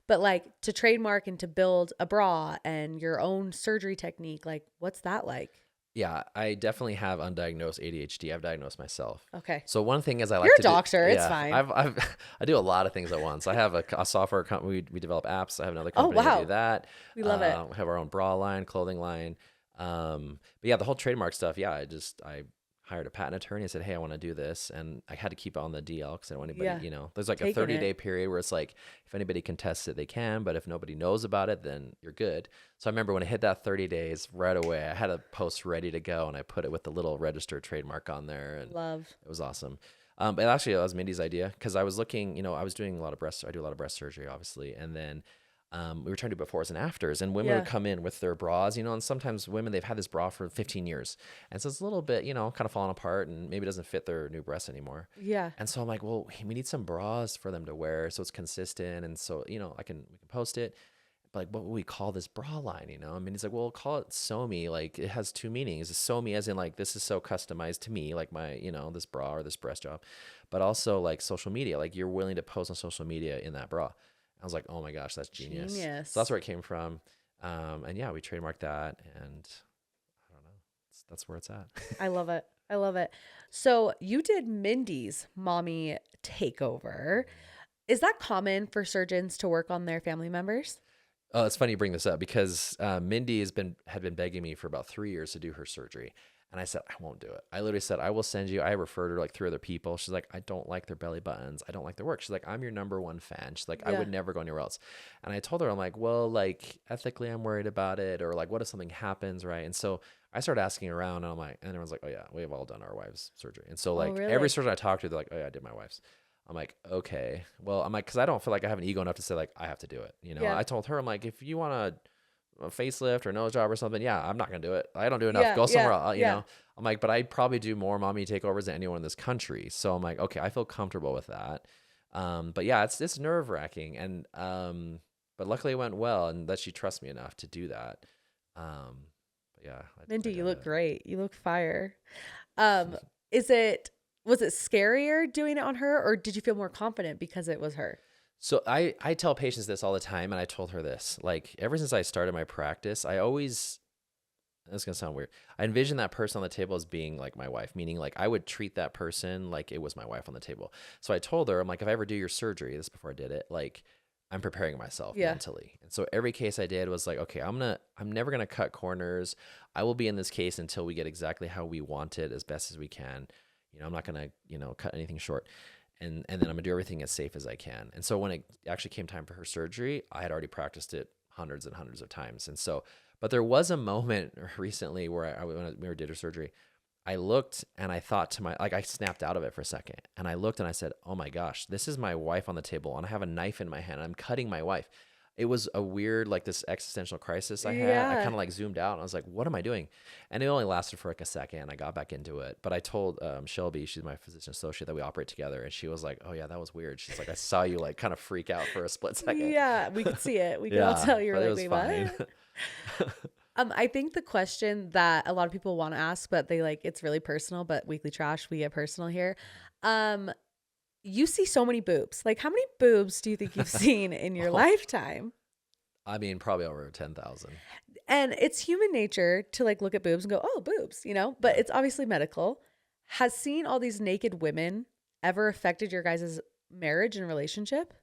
But like to trademark and to build a bra and your own surgery technique, like what's that like? Yeah, I definitely have undiagnosed ADHD. I've diagnosed myself. Okay. So one thing is I like You're to a doctor. It's fine. I do a lot of things at once. I have a software company. We develop apps. I have another company that do that. We love it. We have our own bra line, clothing line. But yeah, the whole trademark stuff. Yeah, I hired a patent attorney and said, hey, I want to do this. And I had to keep it on the DL because I don't want anybody, there's like a 30-day period where it's like, if anybody contests it, they can. But if nobody knows about it, then you're good. So I remember when I hit that 30 days right away, I had a post ready to go and I put it with the little registered trademark on there. And it was awesome. But actually, that was Mindy's idea because I was looking, I was doing I do a lot of breast surgery, obviously. And then we were trying to do befores and afters, and women would come in with their bras, and sometimes women, they've had this bra for 15 years. And so it's a little bit, kind of falling apart and maybe doesn't fit their new breasts anymore. Yeah. And so I'm like, well, we need some bras for them to wear so it's consistent. And so, we can post it. But like, what would we call this bra line? I mean, he's like, well, call it Somi. Like it has two meanings. It's Somi as in like, this is so customized to me, like my, this bra or this breast job, but also like social media, like you're willing to post on social media in that bra. I was like, oh my gosh, that's genius. So that's where it came from. And yeah, we trademarked that and I don't know, that's where it's at. I love it. I love it. So you did Mindy's mommy takeover. Is that common for surgeons to work on their family members? Oh, it's funny you bring this up because Mindy had been begging me for about 3 years to do her surgery. And I said, I won't do it. I literally said, I will send you. I referred her like 3 other people. She's like, I don't like their belly buttons. I don't like their work. She's like, I'm your number one fan. She's like, I would never go anywhere else. And I told her, I'm like, well, like ethically, I'm worried about it. Or like, what if something happens, right? And so I started asking around and and everyone's like, oh yeah, we have all done our wives' surgery. And so like every surgeon I talked to, they're like, oh yeah, I did my wife's. I'm like, okay. Well, I'm like, because I don't feel like I have an ego enough to say like, I have to do it. I told her, I'm like, if you want to a facelift or a nose job or something, yeah, I'm not gonna do it. I don't do enough. Yeah, Go yeah, somewhere else. You yeah. know, I'm like, but I'd probably do more mommy takeovers than anyone in this country. So I'm like, okay, I feel comfortable with that. But yeah, it's nerve wracking, and but luckily it went well, and that she trusts me enough to do that. But yeah, I Mindy, you look gotta. great. You look fire. Um, is it was it scarier doing it on her, or did you feel more confident because it was her? So I tell patients this all the time, and I told her this. Like ever since I started my practice, I always, this is gonna sound weird. I envision that person on the table as being like my wife, meaning like I would treat that person like it was my wife on the table. So I told her, I'm like, if I ever do your surgery, this is before I did it, like I'm preparing myself Yeah. mentally. And so every case I did was like, okay, I'm never gonna cut corners. I will be in this case until we get exactly how we want it as best as we can. You know, I'm not gonna, cut anything short. And then I'm gonna do everything as safe as I can. And so when it actually came time for her surgery, I had already practiced it hundreds and hundreds of times. And so, but there was a moment recently where when we did her surgery, I looked and I thought to I snapped out of it for a second, and I looked and I said, "Oh my gosh, this is my wife on the table, and I have a knife in my hand. And I'm cutting my wife." It was a weird, like this existential crisis I had. I kind Yeah. of like zoomed out and I was like, "What am I doing?" And it only lasted for like a second. I got back into it, but I told Shelby, she's my physician associate, that we operate together, and she was like, "Oh yeah, that was weird." She's like, "I saw you like kind of freak out for a split second." Yeah, we could see it. We could all Yeah, tell you were but it like, was wait, fine. what? I think the question that a lot of people want to ask, but they like it's really personal, but Weekly Trash, we get personal here. Um, you see so many boobs. Like, how many boobs do you think you've seen in your Oh, lifetime? I mean, probably over 10,000. And it's human nature to like look at boobs and go, oh, boobs, but Yeah. it's obviously medical. Has seeing all these naked women ever affected your guys' marriage and relationship?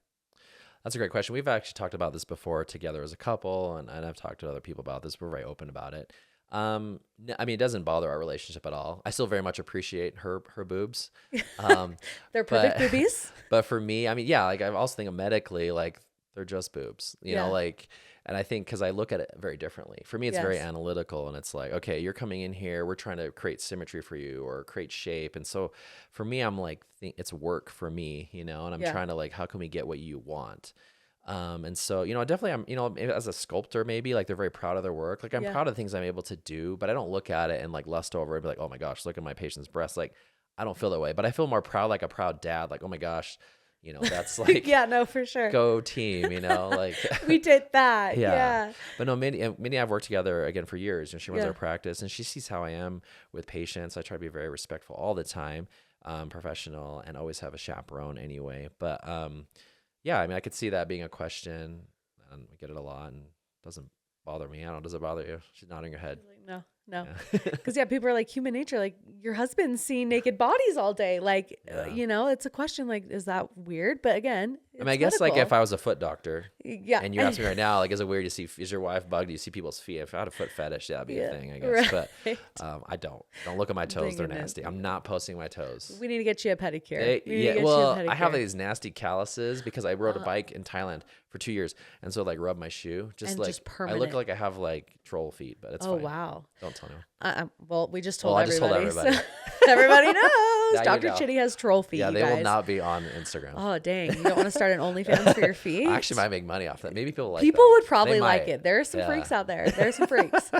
That's a great question. We've actually talked about this before together as a couple, and I've talked to other people about this. We're very open about it. I mean, it doesn't bother our relationship at all. I still very much appreciate her boobs. Um, They're perfect but boobies. but for me, I mean, yeah, like I also think of medically, like they're just boobs, Yeah. like, and I think because I look at it very differently. For me, it's very Yes. analytical, and it's like, okay, you're coming in here, we're trying to create symmetry for you or create shape, and so for me, I'm like, it's work for me, and I'm Yeah. trying to like, how can we get what you want? And so, definitely I'm, as a sculptor, maybe like they're very proud of their work. Like I'm Yeah. proud of the things I'm able to do, but I don't look at it and like lust over it and be like, oh my gosh, look at my patient's breast. Like I don't feel that way, but I feel more proud, like a proud dad, like, oh my gosh, that's like Yeah, no, for sure. go team, like, We did that. yeah. Yeah. But no, Minnie and I've worked together again for years, and she runs Yeah. our practice, and she sees how I am with patients. I try to be very respectful all the time, professional, and always have a chaperone anyway. But, yeah, I mean, I could see that being a question, and we get it a lot, and it doesn't bother me. I don't know, does it bother you? She's nodding her head. Like, no. Yeah. Because, yeah, people are like, human nature, like, your husband's seeing naked bodies all day. Like, Yeah. it's a question, like, is that weird? But again, I mean, I it's guess like if medical. I was a foot doctor Yeah. and you ask me right now, like, is it weird to see, is your wife bugged? Do you see people's feet? If I had a foot fetish, that'd be a Yeah, thing, I guess. right. But I don't look at my toes. They're nasty. I'm not posting my toes. We need to get you a pedicure. We need to Yeah, get you a well, I have pedicure. these nasty calluses because I rode a bike in Thailand for 2 years, and so like rub my shoe, just And like just I look permanent. like I have like troll feet, but it's Oh, fine. wow. Don't tell anyone. Well, we just told Well, I just told everybody. everybody. So everybody knows. Now you Dr. know. Chiddy has troll feet, Yeah, you they will guys. not be on Instagram. Oh, dang. You don't want to start an OnlyFans for your feet? I actually might make money off that. Maybe people like People that. would They probably like might. it. There are some Yeah. freaks out there. There are some freaks.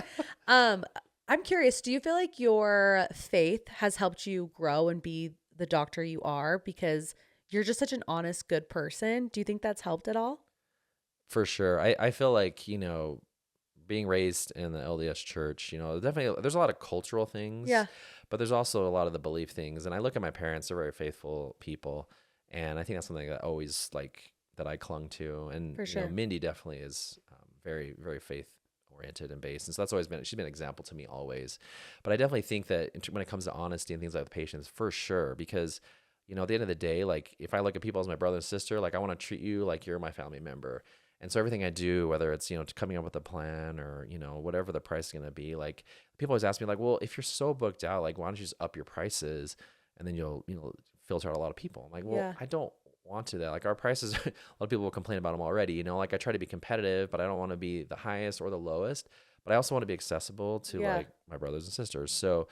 I'm curious, do you feel like your faith has helped you grow and be the doctor you are because you're just such an honest, good person? Do you think that's helped at all? For sure. I feel like, being raised in the LDS church, definitely there's a lot of cultural things, Yeah. but there's also a lot of the belief things. And I look at my parents, they're very faithful people. And I think that's something that always like that I clung to. And, For sure. Mindy definitely is very, very faith oriented and based. And so that's always she's been an example to me always. But I definitely think that when it comes to honesty and things like with patients, for sure, because, at the end of the day, like if I look at people as my brother and sister, like I want to treat you like you're my family member. And so everything I do, whether it's, coming up with a plan or, whatever the price is going to be, like people always ask me like, well, if you're so booked out, like, why don't you just up your prices and then you'll, filter out a lot of people. I'm like, well, Yeah. I don't want to that. Like our prices, a lot of people will complain about them already, like I try to be competitive, but I don't want to be the highest or the lowest, but I also want to be accessible to Yeah. like my brothers and sisters. So,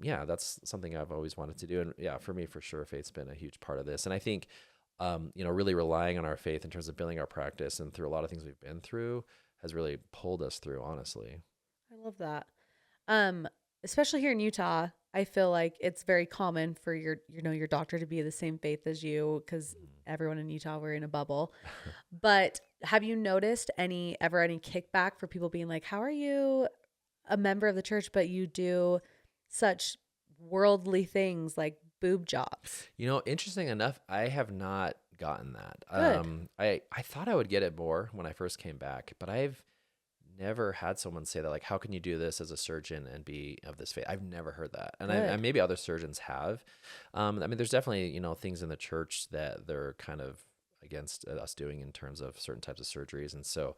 yeah, that's something I've always wanted to do. And yeah, for me, for sure, faith's been a huge part of this. And I think, really relying on our faith in terms of building our practice and through a lot of things we've been through has really pulled us through, honestly. I love that. Um, Especially here in Utah, I feel like it's very common for your doctor to be the same faith as you because everyone in Utah, we're in a bubble. But have you noticed any kickback for people being like, how are you a member of the church, but you do such worldly things like boob jobs? Interesting enough, I have not gotten that. Good. I thought I would get it more when I first came back, but I've never had someone say that, like, how can you do this as a surgeon and be of this faith? I've never heard that. And Good. maybe other surgeons have. I mean, there's definitely, things in the church that they're kind of against us doing in terms of certain types of surgeries. And so,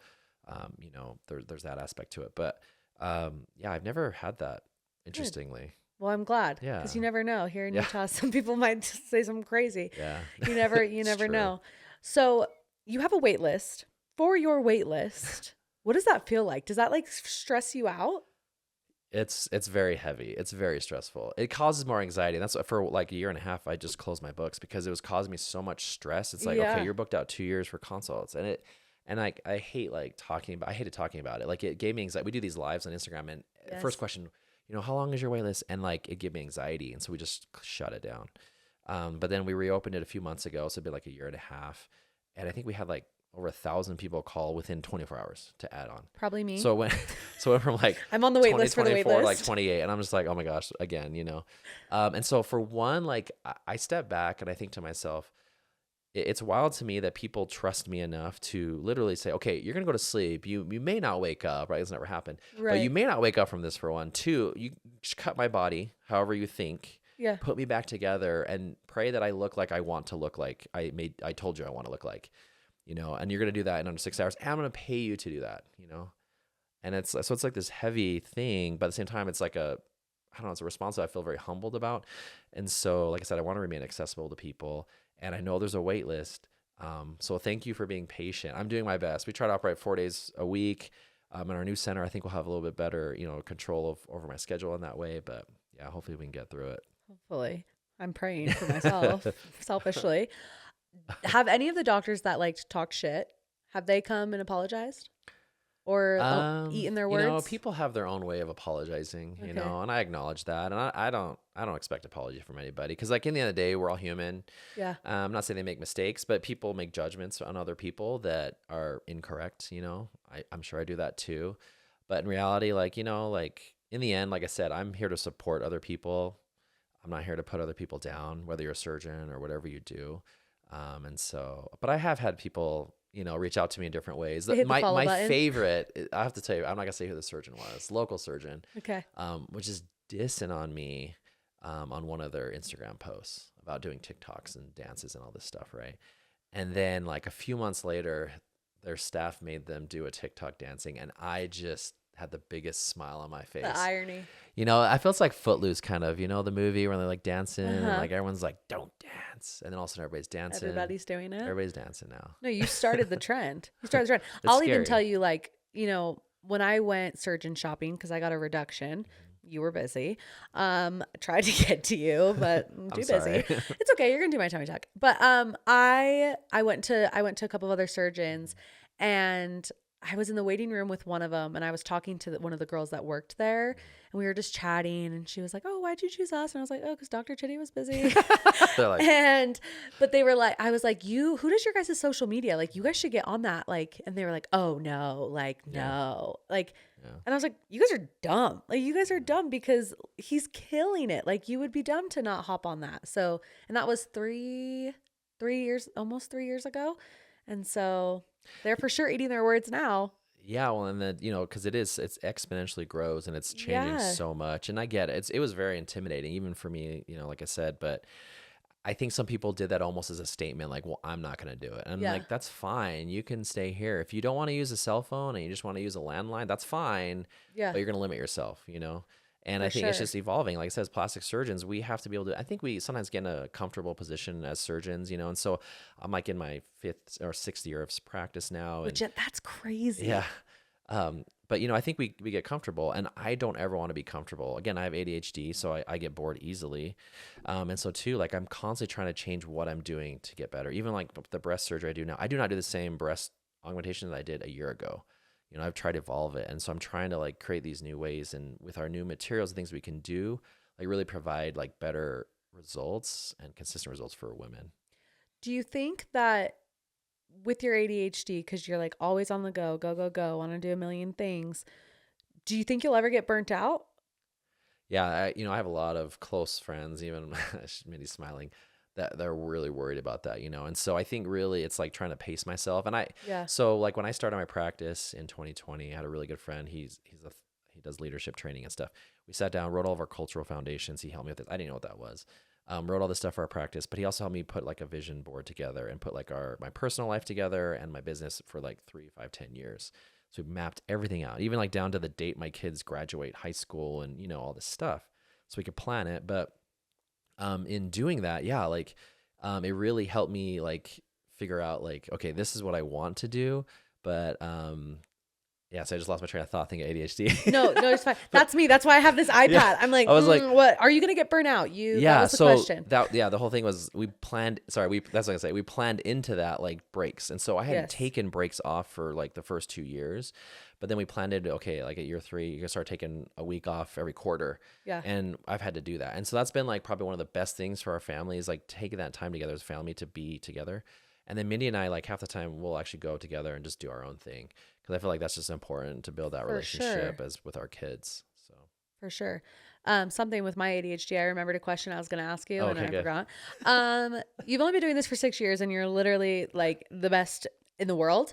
there's that aspect to it. But yeah, I've never had that, Good. interestingly. Well, I'm glad Yeah. because you never know. Here in Yeah. Utah, some people might just say something crazy. Yeah. You never It's true. know. So you have a wait list. For your wait list, what does that feel like? Does that like stress you out? It's very heavy. It's very stressful. It causes more anxiety. That's for like a year and a half. I just closed my books because it was causing me so much stress. It's like, Yeah. okay, you're booked out 2 years for consults, and I hate like talking about. I hated talking about it. Like it gave me anxiety. We do these lives on Instagram, and Yes. first question, how long is your wait list? And like it gave me anxiety, and so we just shut it down. But then we reopened it a few months ago, so it'd been like a year and a half, and I think we had like over 1,000 people call within 24 hours to add on. Probably me. So it went from like I'm on the wait list for the wait 24 to like list. 28, and I'm just like, oh my gosh, again, and so for one, like I step back and I think to myself, it's wild to me that people trust me enough to literally say, okay, you're gonna go to sleep. You may not wake up, right? It's never happened, but you may not wake up from this, for one. Two, you just cut my body however you think. Yeah. Put me back together and pray that I look like I want to look like I told you I want to look like. And you're going to do that in under 6 hours. And I'm going to pay you to do that, And it's like this heavy thing, but at the same time, it's like I don't know, it's a response I feel very humbled about. And so, like I said, I want to remain accessible to people, and I know there's a wait list. So thank you for being patient. I'm doing my best. We try to operate 4 days a week. In our new center, I think we'll have a little bit better, control over my schedule in that way. But yeah, hopefully we can get through it. Hopefully. I'm praying for myself, selfishly. Have any of the doctors that like to talk shit, have they come and apologized? Or eaten their words? People have their own way of apologizing, Okay. and I acknowledge that. And I don't expect apology from anybody, because like in the end of the day, we're all human. Yeah. I'm not saying they make mistakes, but people make judgments on other people that are incorrect. I'm sure I do that too. But in reality, like in the end, like I said, I'm here to support other people. I'm not here to put other people down, whether you're a surgeon or whatever you do. But I have had people, reach out to me in different ways. They hit the follow My button. favorite, I have to tell you, I'm not gonna say who the surgeon was, local surgeon, Okay. which is dissing on me, on one of their Instagram posts about doing TikToks and dances and all this stuff, right? And then like a few months later, their staff made them do a TikTok dancing, and I just had the biggest smile on my face. The irony. I feel it's like Footloose, kind of, the movie where they're like dancing and Uh-huh. like everyone's like, don't dance. And then all of a sudden everybody's dancing. Everybody's doing it. Everybody's dancing now. No, you started the trend. You started the trend. It's I'll even scary. tell you, like, when I went surgeon shopping because I got a reduction, you were busy. Tried to get to you, but I'm too sorry. busy. It's okay. You're gonna do my tummy tuck. But I went to a couple of other surgeons, and I was in the waiting room with one of them, and I was talking to one of the girls that worked there, and we were just chatting, and she was like, "Oh, why'd you choose us?" And I was like, "Oh, because Dr. Chiddy was busy." They're like, But they were like, I was like, who does your guys' social media? Like, you guys should get on that. Like, and they were like, oh no, like, no, like, yeah. and I was like, you guys are dumb. Like, you guys are dumb because he's killing it. Like, you would be dumb to not hop on that. So, and that was almost 3 years ago. And so they're for sure eating their words now. Yeah, well, and then because it's exponentially grows and it's changing Yeah. so much, and I get it. It was very intimidating, even for me, like I said. But I think some people did that almost as a statement, like, "Well, I'm not going to do it," and I'm Yeah. like, "That's fine. You can stay here if you don't want to use a cell phone and you just want to use a landline. That's fine. Yeah. But you're going to limit yourself, And I For think it's sure. just evolving. Like I said, as plastic surgeons, we have to be able to, I think we sometimes get in a comfortable position as surgeons, and so I'm like in my 5th or 6th year of practice now. Which that's crazy. Yeah. But I think we get comfortable, and I don't ever want to be comfortable. Again, I have ADHD, so I get bored easily. And so too, like I'm constantly trying to change what I'm doing to get better. Even like the breast surgery I do now, I do not do the same breast augmentation that I did a year ago. I've tried to evolve it. And so I'm trying to like create these new ways, and with our new materials and things we can do, like really provide like better results and consistent results for women. Do you think that with your ADHD, because you're like always on the go, go, go, go, want to do a million things, do you think you'll ever get burnt out? Yeah, I have a lot of close friends, even Mindy's smiling, that they're really worried about that, and so I think really it's like trying to pace myself. And Yeah. so like when I started my practice in 2020, I had a really good friend. He does leadership training and stuff. We sat down, wrote all of our cultural foundations. He helped me with it. I didn't know what that was. Wrote all this stuff for our practice, but he also helped me put like a vision board together and put like my personal life together and my business for like 3, 5, 10 years. So we mapped everything out, even like down to the date my kids graduate high school and, all this stuff. So we could plan it. But in doing that, yeah, like it really helped me like figure out like, okay, this is what I want to do. But yeah, so I just lost my train of thought thinking ADHD. No, it's fine. That's me. That's why I have this iPad. Yeah, I'm like, I was like, what? Are you going to get burnt out? That was the question. The whole thing was that's what I say. We planned into that like breaks. And so I hadn't taken breaks off for like the first 2 years, but then we planned it, okay, like at year 3, you're gonna start taking a week off every quarter. Yeah. And I've had to do that. And so that's been like probably one of the best things for our family is like taking that time together as a family to be together. And then Mindy and I, like half the time we'll actually go together and just do our own thing. Cause I feel like that's just important to build that relationship as with our kids. So for sure. Something with my ADHD, I remembered a question I was going to ask you and I forgot. You've only been doing this for 6 years and you're literally like the best in the world.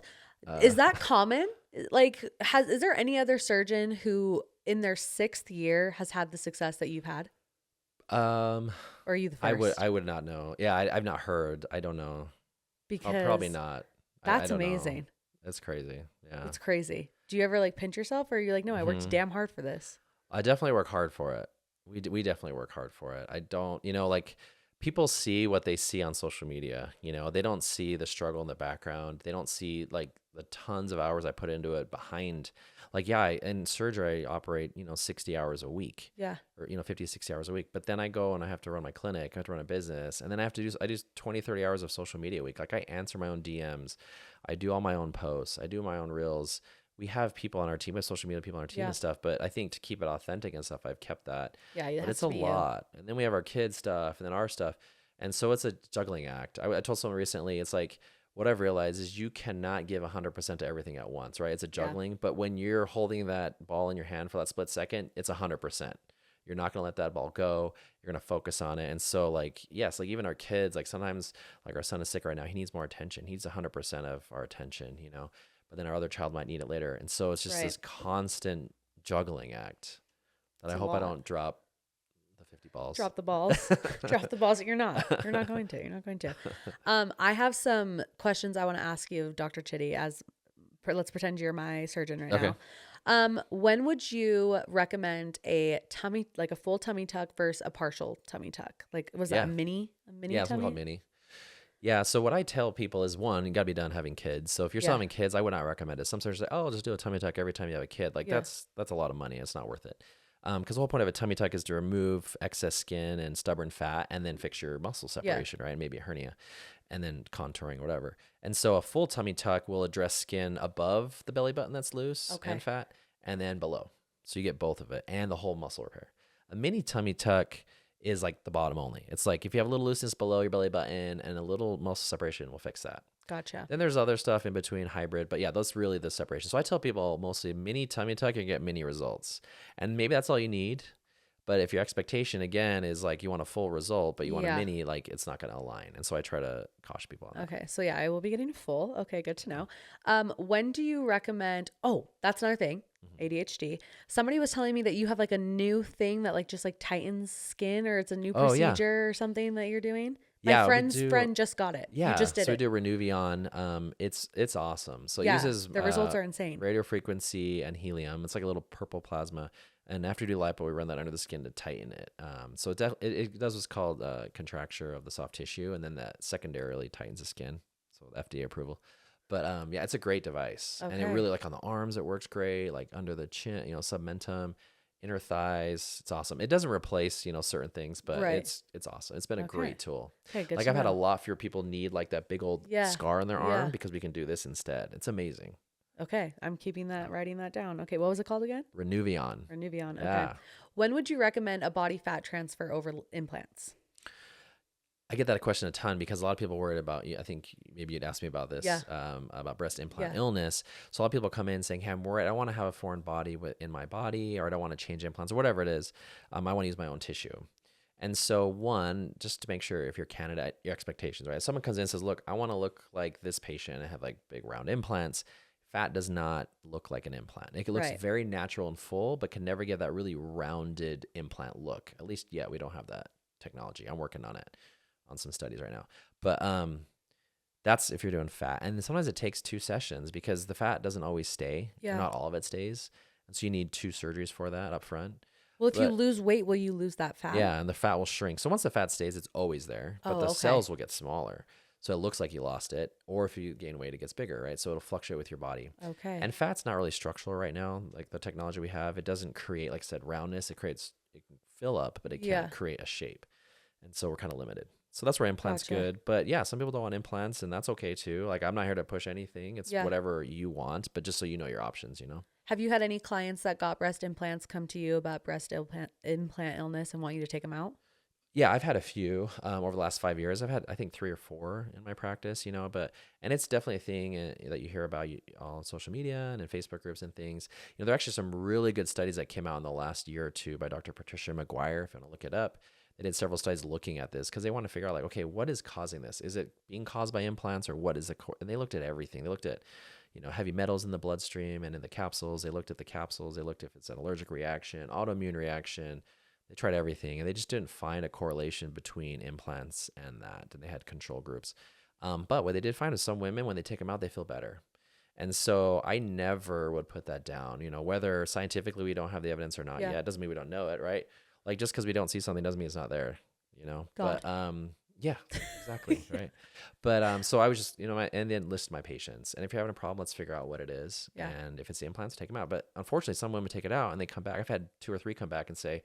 Is that common? Like, is there any other surgeon who in their 6th year has had the success that you've had? Or are you the first? I would not know. Yeah. I've not heard. I don't know. Because probably not. That's I don't amazing. Know. That's crazy. Yeah. It's crazy. Do you ever like pinch yourself or are you like, no, I worked damn hard for this? I definitely work hard for it. We definitely work hard for it. I don't, like people see what they see on social media, they don't see the struggle in the background. They don't see like the tons of hours I put into it behind. Like, yeah, in surgery, I operate, 60 hours a week. Yeah. Or, 50, 60 hours a week. But then I go and I have to run my clinic. I have to run a business. And then I do 20, 30 hours of social media a week. Like I answer my own DMs. I do all my own posts. I do my own reels. We have people on our team, we have social media people on our team and stuff. But I think to keep it authentic and stuff, I've kept that. Yeah. But it's a lot. And then we have our kids stuff and then our stuff. And so it's a juggling act. I told someone recently, it's like, what I've realized is you cannot give 100% to everything at once, right? It's a juggling, but when you're holding that ball in your hand for that split second, it's 100%. You're not going to let that ball go. You're going to focus on it. And so like, yes, like even our kids, like sometimes like our son is sick right now. He needs more attention. He needs 100% of our attention, but then our other child might need it later. And so it's just this constant juggling act that I hope I don't drop the 50 balls. Drop the balls. Drop the balls that you're not going to. I have some questions I want to ask you, Dr. Chiddy, let's pretend you're my surgeon right now. When would you recommend a full tummy tuck versus a partial tummy tuck? Like, was that a mini Yeah, it's tummy? called mini. Yeah, so what I tell people is, one, you got to be done having kids. So if you're still having kids, I would not recommend it. Some surgeons say, oh, just do a tummy tuck every time you have a kid. Like that's a lot of money. It's not worth it. Because the whole point of a tummy tuck is to remove excess skin and stubborn fat and then fix your muscle separation, right? Maybe a hernia and then contouring or whatever. And so a full tummy tuck will address skin above the belly button that's loose and fat and then below. So you get both of it and the whole muscle repair. A mini tummy tuck is like the bottom only. It's like if you have a little looseness below your belly button and a little muscle separation, we'll fix that. Gotcha. Then there's other stuff in between, hybrid, but yeah, that's really the separation. So I tell people mostly mini tummy tuck, you get mini results. And maybe that's all you need. But if your expectation again is like you want a full result, but you want a mini, like it's not going to align. And so I try to caution people on that. Okay. So yeah, I will be getting full. Okay. Good to know. When do you recommend, that's another thing. ADHD. Somebody was telling me that you have like a new thing that like just like tightens skin or it's a new procedure or something that you're doing. My friend's friend just got it. Yeah, you just did so we do Renuvion. It's awesome. So it uses the results are insane. Radio frequency and helium. It's like a little purple plasma. And after you do lipo, we run that under the skin to tighten it. So it does what's called contracture of the soft tissue, and then that secondarily tightens the skin. So FDA approval. But yeah, it's a great device, and it really like on the arms it works great, like under the chin, submentum, inner thighs. It's awesome. It doesn't replace certain things, but it's awesome. It's been a great tool. Okay, good. Like I've had a lot fewer people need like that big old scar on their arm because we can do this instead. It's amazing. Okay. I'm keeping that, writing that down. Okay. What was it called again? Renuvion. Renuvion. Okay. Yeah. When would you recommend a body fat transfer over implants? I get that question a ton because a lot of people are worried about, I think maybe you'd ask me about Yeah. this, about breast implant Yeah. illness. So a lot of people come in saying, hey, I'm worried. I want to have a foreign body in my body, or I don't want to change implants or whatever it is. I want to use my own tissue. And so one, just to make sure if you're candidate, your expectations, right? If someone comes in and says, look, I want to look like this patient and have like big round implants. Fat does not look like an implant. It looks Right. very natural and full, but can never get that really rounded implant look. At least, yeah, we don't have that technology. I'm working on it on some studies right now. But that's if you're doing fat. And sometimes it takes 2 sessions because the fat doesn't always stay. Yeah. Not all of it stays. And so you need 2 surgeries for that up front. Well, if you But lose weight, will you lose that fat? yeah, and the fat will shrink. So once the fat stays, it's always there, but Oh, the okay. cells will get smaller. So it looks like you lost it. Or if you gain weight, it gets bigger, right? So it'll fluctuate with your body. Okay. And fat's not really structural right now. Like the technology we have, it doesn't create, like I said, roundness. It can fill up, but it can't create a shape. And so we're kind of limited. So that's where implants good. But yeah, some people don't want implants, and that's okay too. Like I'm not here to push anything. It's whatever you want, but just so you know your options, Have you had any clients that got breast implants come to you about breast implant illness and want you to take them out? Yeah, I've had a few over the last 5 years. I've had, I think, 3 or 4 in my practice, and it's definitely a thing that you hear about on social media and in Facebook groups and things. There are actually some really good studies that came out in the last year or two by Dr. Patricia McGuire, if you want to look it up. They did several studies looking at this because they want to figure out, like, okay, what is causing this? Is it being caused by implants, or what is the core? And they looked at everything. They looked at, heavy metals in the bloodstream and in the capsules. They looked at the capsules. They looked if it's an allergic reaction, autoimmune reaction. They tried everything, and they just didn't find a correlation between implants and that. And they had control groups. But what they did find is some women, when they take them out, they feel better. And so I never would put that down, whether scientifically we don't have the evidence or not yet. It doesn't mean we don't know it, right? Like just because we don't see something doesn't mean it's not there, God. But yeah, exactly, right. But so I was just, and then list my patients. And if you're having a problem, let's figure out what it is. Yeah. And if it's the implants, take them out. But unfortunately, some women take it out and they come back. I've had 2 or 3 come back and say,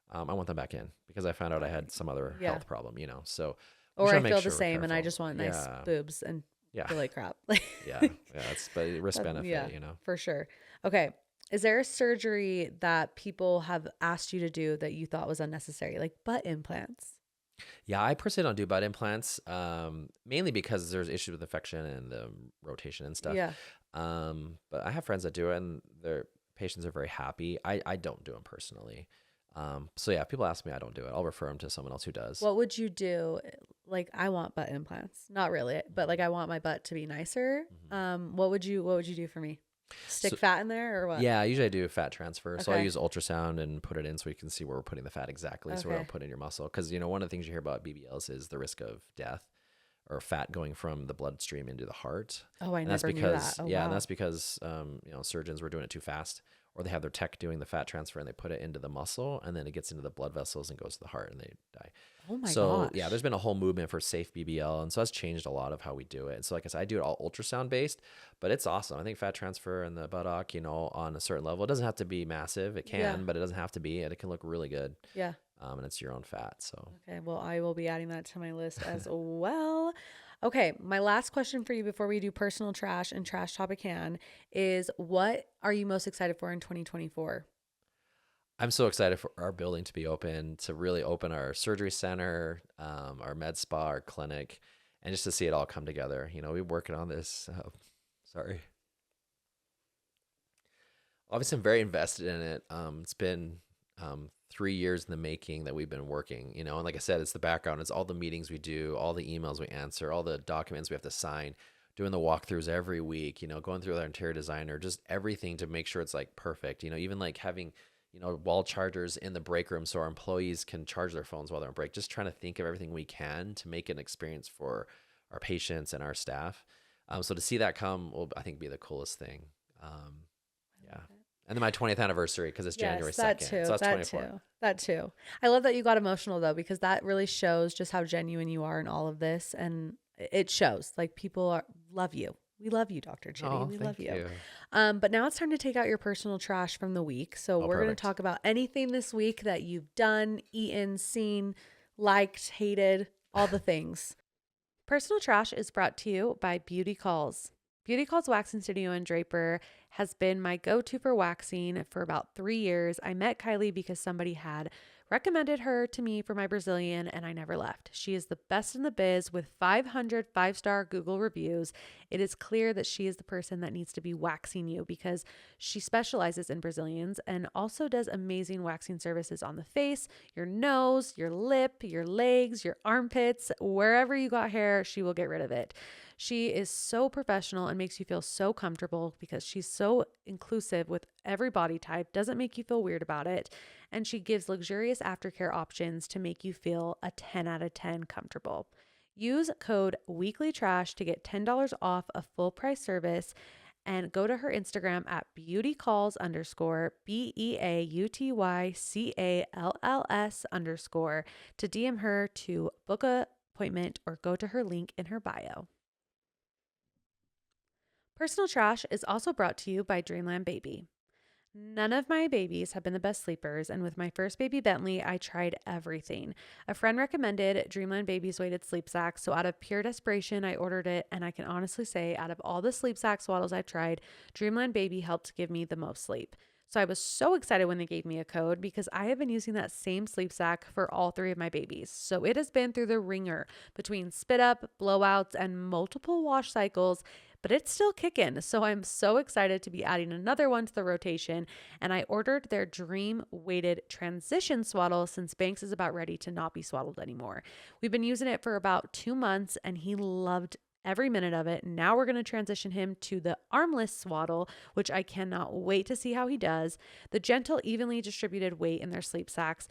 I want them back in because I found out I had some other health problem, So or I trying to make feel sure the we're same and I careful. just want nice boobs and Yeah. feel like crap. Yeah. That's but risk benefit, For sure. Okay. Is there a surgery that people have asked you to do that you thought was unnecessary, like butt implants? Yeah, I personally don't do butt implants, mainly because there's issues with infection and the rotation and stuff. Yeah. But I have friends that do it, and their patients are very happy. I don't do them personally. So yeah, if people ask me, I don't do it. I'll refer them to someone else who does. What would you do? Like, I want butt implants. Not really, but like I want my butt to be nicer. What would you do for me? Stick fat in there or what? Yeah, usually I do a fat transfer. So I Okay. use ultrasound and put it in so you can see where we're putting the fat exactly. So we don't put in your muscle. Because, one of the things you hear about BBLs is the risk of death or fat going from the bloodstream into the heart. Oh, I And that's never knew because, that. Oh, yeah, wow. and that's because, surgeons were doing it too fast, or they have their tech doing the fat transfer and they put it into the muscle and then it gets into the blood vessels and goes to the heart and they die. Oh my So gosh. yeah, there's been a whole movement for safe BBL, and so that's changed a lot of how we do it. And so like I said, I do it all ultrasound based, but it's awesome. I think fat transfer in the buttock, on a certain level, it doesn't have to be massive. It can, but it doesn't have to be, and it can look really good. Yeah. And it's your own fat. So Okay. Well, I will be adding that to my list as well. Okay. My last question for you before we do personal trash and Trashtopican is, what are you most excited for in 2024? I'm so excited for our building to be open, to really open our surgery center, our med spa, our clinic, and just to see it all come together. We've been working on this. Sorry. Obviously, I'm very invested in it. It's been 3 years in the making that we've been working, and like I said, it's the background. It's all the meetings we do, all the emails we answer, all the documents we have to sign, doing the walkthroughs every week, going through with our interior designer, just everything to make sure it's like perfect, even like having wall chargers in the break room so our employees can charge their phones while they're on break. Just trying to think of everything we can to make an experience for our patients and our staff. So to see that come will, I think, be the coolest thing. Yeah. And then my 20th anniversary, because it's January 2nd. That too. So that's that 24. too. That too. I love that you got emotional though, because that really shows just how genuine you are in all of this. And it shows like people love you. We love you, Dr. Chiddy. Oh, We love thank you. But now it's time to take out your personal trash from the week. So we're going to Perfect. talk about anything this week that you've done, eaten, seen, liked, hated, all the things. Personal trash is brought to you by BEAUTYCALLS. Beauty Calls Waxing Studio in Draper has been my go-to for waxing for about 3 years. I met Kylie because somebody had recommended her to me for my Brazilian, and I never left. She is the best in the biz with 500 five-star Google reviews. It is clear that she is the person that needs to be waxing you because she specializes in Brazilians and also does amazing waxing services on the face, your nose, your lip, your legs, your armpits, wherever you got hair, she will get rid of it. She is so professional and makes you feel so comfortable because she's so inclusive with every body type, doesn't make you feel weird about it. And she gives luxurious aftercare options to make you feel a 10 out of 10 comfortable. Use code WEEKLYTRASH to get $10 off a full price service and go to her Instagram at beautycalls BEAUTYCALLS to DM her to book a appointment or go to her link in her bio. Personal Trash is also brought to you by Dreamland Baby. None of my babies have been the best sleepers, and with my first baby Bentley, I tried everything. A friend recommended Dreamland Baby's weighted sleep sack, so out of pure desperation, I ordered it, and I can honestly say, out of all the sleep sack swaddles I've tried, Dreamland Baby helped give me the most sleep. So I was so excited when they gave me a code because I have been using that same sleep sack for all 3 of my babies. So it has been through the ringer between spit up, blowouts, and multiple wash cycles, but it's still kicking. So I'm so excited to be adding another one to the rotation. And I ordered their Dream Weighted Transition Swaddle since Banks is about ready to not be swaddled anymore. We've been using it for about 2 months and he loved every minute of it. Now we're going to transition him to the armless swaddle, which I cannot wait to see how he does. The gentle, evenly distributed weight in their sleep sacks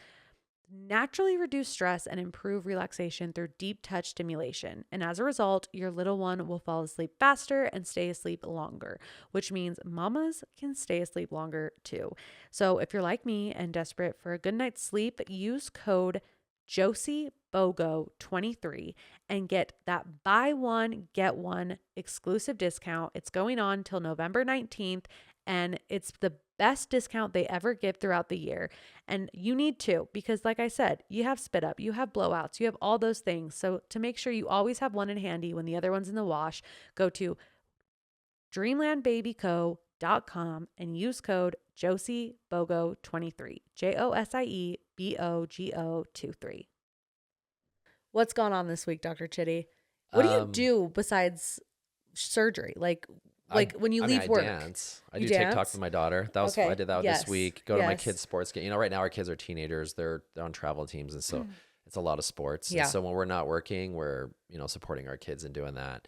naturally reduce stress and improve relaxation through deep touch stimulation. And as a result, your little one will fall asleep faster and stay asleep longer, which means mamas can stay asleep longer too. So if you're like me and desperate for a good night's sleep, use code JosieBogo23 and get that buy one, get one exclusive discount. It's going on till November 19th, and it's the best discount they ever give throughout the year. And you need to, because like I said, you have spit up, you have blowouts, you have all those things. So to make sure you always have one in handy when the other one's in the wash, go to dreamlandbabyco.com and use code JosieBogo23, JosieBogo23. What's gone on this week, Dr. Chiddy? What do you do besides surgery? Like when you leave work? Dance. I You do dance? TikTok with my daughter. That was Okay. I did that Yes. this week. Go to my Yes. kids' sports game. You know, right now our kids are teenagers. They're on travel teams, and so it's a lot of sports. Yeah. And so when we're not working, we're supporting our kids and doing that.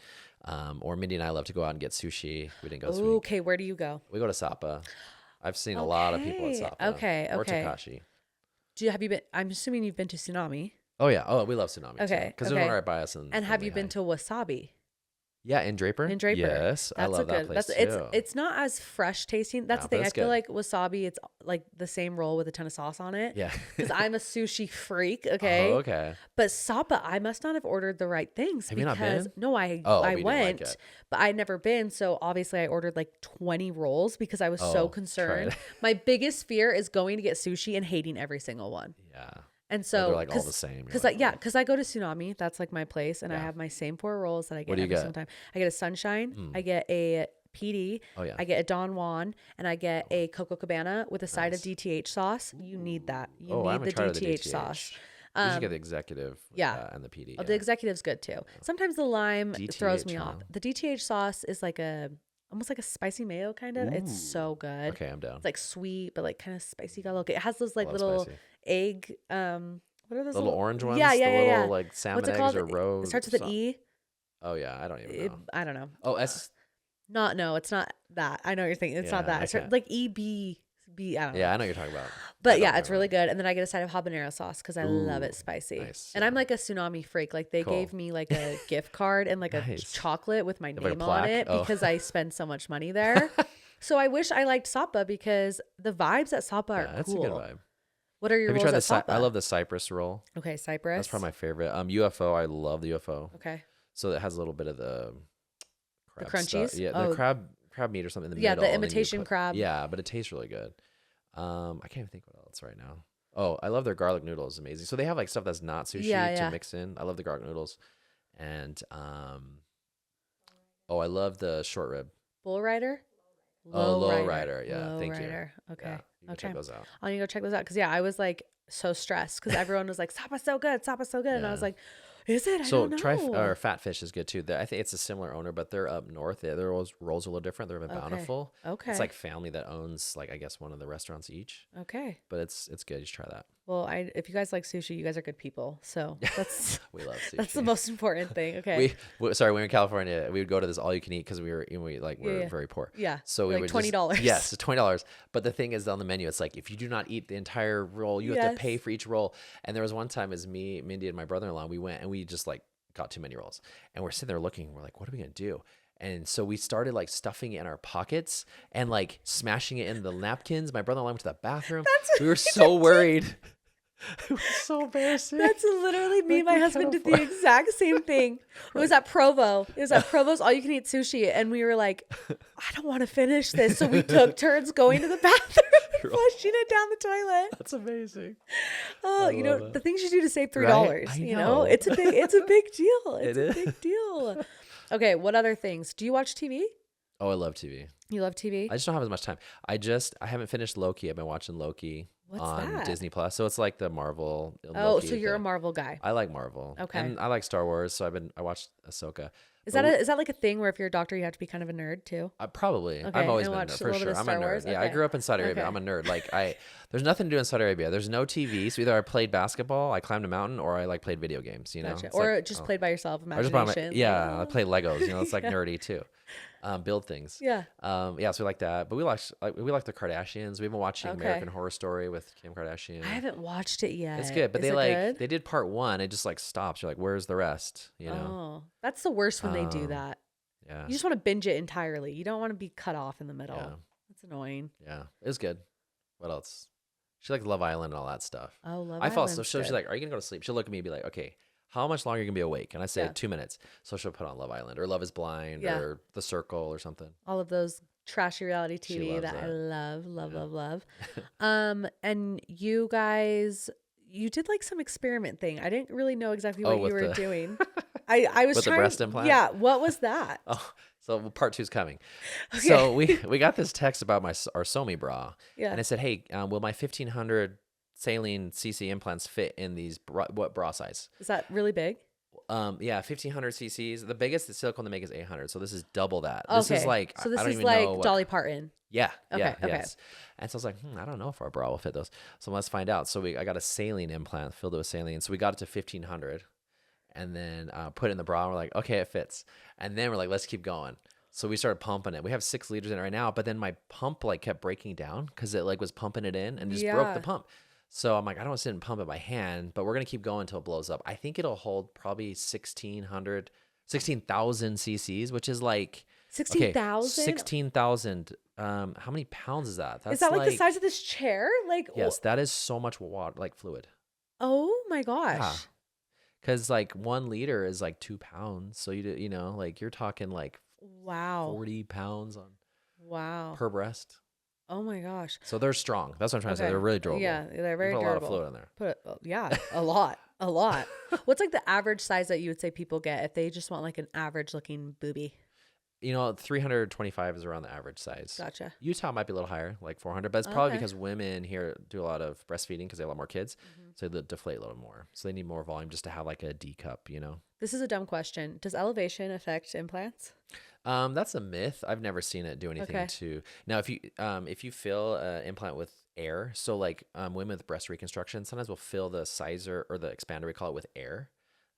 Or Mindy and I love to go out and get sushi. We didn't go this week. Okay, where do you go? We go to Sapa. I've seen a lot of people at Sapa. Okay. Or Takashi. Have you been? I'm assuming you've been to Tsunami. Oh yeah. Oh, we love Tsunami. Okay, Because there's okay. one right by us. And have you been to Wasabi? Yeah, in Draper. In Draper. Yes, I love that place too. It's not as fresh tasting. That's No, the thing. but I it's feel good. like wasabi, it's like the same roll with a ton of sauce on it. Yeah. Because I'm a sushi freak. Okay. Oh, okay. But Sapa, I must not have ordered the right things. Have you not been? No, I Oh, I we didn't went, like it. but I'd never been. So obviously I ordered like 20 rolls because I was so Oh, concerned. tried. My biggest fear is going to get sushi and hating every single one. Yeah. And Or so they're like all the same. You're Because like, oh. I go to Tsunami. That's like my place, and I Yeah. have my same 4 rolls that I get What do you every get? single time. I get a Sunshine, I get a PD, Oh yeah. I get a Don Juan, and I get a Coco Cabana with a side of Nice. DTH sauce. You need that. You Oh, I need haven't the tried DTH sauce. You should get the executive. With yeah. that and the PD. The executive's good too. Sometimes the lime throws me DTH, off. huh? The DTH sauce is like almost like a spicy mayo kind of. It's so good. Okay, I'm down. It's like sweet, but like kind of spicy. It has those like Love little spicy. egg. What are those Little orange ones. Yeah, The little yeah. like salmon What's it eggs called? or rose. It starts with an E. Oh yeah, I don't even know. I don't know. Oh, S. No, it's not that. I know what you're thinking. It's not Yeah, that. It's okay. like EB. I don't know. Yeah, I know what you're talking about. But I yeah, don't it's remember. really good. And then I get a side of habanero sauce because I love Ooh, it spicy. nice, And yeah. I'm like a Tsunami freak. Like they Cool. gave me like a gift card and like a Nice. chocolate with my have, like, a name on plaque? it Oh. because I spend so much money there. So I wish I liked Sapa because the vibes at Sapa are Yeah, that's cool. a good vibe. What are your Have you rolls tried at Sapa? I love the Cypress roll. Okay, Cypress. That's probably my favorite. UFO. I love the UFO. Okay. So it has a little bit of the crab crunchies? stuff. Yeah, Oh. the crab meat or something in the Yeah, middle. the and then you imitation crab. Yeah, but it tastes really good. I can't even think what else right now. Oh, I love their garlic noodles. Amazing. So they have like stuff that's not sushi Yeah. to mix in. I love the garlic noodles. And Oh, I love the short rib. Bull rider? Oh, Low low rider. rider. Yeah, Low thank rider. you. Okay. Yeah, you can Okay. check those out. I need to go check those out because, yeah, I was like so stressed because everyone was like, Sapa's so good. Sapa's so good. And I was Yeah. like, is it? I So don't know. or Fatfish is good too. I think it's a similar owner, but they're up north. Their rolls are a little different. They're in Okay. Bountiful. Okay. It's like family that owns like I guess one of the restaurants each. Okay. But it's good. You should try that. Well, if you guys like sushi, you guys are good people. So that's We love sushi. that's the most important thing. Okay. Sorry, when we were in California, we would go to this all you can eat because we were Yeah. very poor. Yeah. So we like would $20. Yes, it's $20. But the thing is on the menu, it's like if you do not eat the entire roll, you have to pay for each roll. And there was one time as me, Mindy, and my brother-in-law, we went and we just like got too many rolls. And we're sitting there looking, we're like, what are we gonna do? And so we started like stuffing it in our pockets and like smashing it in the napkins. My brother-in-law went to the bathroom. We were so worried. It was so embarrassing. That's literally me. Like, My we husband can't did the exact same thing. It was at Provo. It was at Provo's all you can eat sushi. And we were like, I don't want to finish this. So we took turns going to the bathroom and flushing it down the toilet. That's amazing. Oh, I love it. the things you do to save $3, Right? I you know. know, it's a big deal. It's It a is. big deal. Okay. What other things? Do you watch TV? Oh, I love TV. You love TV? I just don't have as much time. I haven't finished Loki. I've been watching Loki What's on that? Disney Plus. So it's like the Marvel. Oh, Loki so you're a thing. Marvel guy. I like Marvel. Okay. And I like Star Wars. So I watched Ahsoka. Is But that like a thing where if you're a doctor, you have to be kind of a nerd too? Probably. Okay, I've always and been a watched nerd a for little bit sure. of I'm a Star nerd. Wars? Yeah, I Okay. grew up in Saudi Arabia. Okay. I'm a nerd. Like there's nothing to do in Saudi Arabia. There's no TV. So either I played basketball, I climbed a mountain, or I like played video games. You know, Gotcha. It's Or like, just oh. played by yourself, I just bought imagination. I play Legos. You know, it's like Yeah. nerdy too. Build things. Yeah. Yeah, so we like that. But we like the Kardashians. We've been watching Okay. American Horror Story with Kim Kardashian. I haven't watched it yet. It's good, but Is it good? they did part 1. It just like stops. You're like, where's the rest? You know? Oh, that's the worst when they do Um, that. Yeah. You just want to binge it entirely. You don't want to be cut off in the middle. Yeah. That's annoying. Yeah. It was good. What else? She liked Love Island and all that stuff. Oh, Love I fall Island's asleep. She's good. like, are you gonna go to sleep? She'll look at me and be like, okay, how much longer are you gonna be awake? And I say Yeah. 2 minutes. So she'll put on Love Island or Love is Blind Yeah. or The Circle or something. All of those trashy reality She TV loves that I that. love, Yeah. love. And you guys, you did like some experiment thing. I didn't really know exactly what you with were the doing. I was with the trying. breast implant? Yeah. What was that? Oh, so part 2's coming. Okay. So we got this text about our Somi bra, Yeah. and it said, "Hey, will my 1500 saline CC implants fit in these what bra size?" Is that really big? Yeah, 1500 cc's. The biggest the silicone they make is 800, so this is double that. This Okay. is like So this I don't is even like know what, Dolly Parton. Yeah, yeah, Okay, okay. yes. And so I was like, I don't know if our bra will fit those. So let's find out. So I got a saline implant filled with saline. So we got it to 1500, and then put it in the bra. And we're like, okay, it fits. And then we're like, let's keep going. So we started pumping it. We have 6 liters in it right now, but then my pump like kept breaking down because it like was pumping it in and just broke Yeah. the pump. So I'm like, I don't want to sit and pump it by hand, but we're gonna keep going until it blows up. I think it'll hold probably 16,000 cc's, which is like 16,000? 16,000. How many pounds is that? That's Is that like the size of this chair? Like, Yes, that is so much water, like fluid. oh my gosh. Yeah. Because like 1 liter is like 2 pounds. So you know, like you're talking like Wow. 40 pounds on Wow. per breast. Oh my gosh. So they're strong. That's what I'm trying to say. Okay. They're really durable. Yeah, they're You very put a lot of durable. fluid in there. Yeah, a lot, a lot. What's like the average size that you would say people get if they just want like an average looking boobie? You know, 325 is around the average size. Gotcha. Utah might be a little higher, like 400, but it's probably Okay. because women here do a lot of breastfeeding because they have a lot more kids. Mm-hmm. So they deflate a little more. So they need more volume just to have like a D cup, you know? This is a dumb question. Does elevation affect implants? That's a myth. I've never seen it do anything Okay. to. Now, if you fill an implant with air, so like women with breast reconstruction, sometimes we'll fill the sizer or the expander, we call it, with air.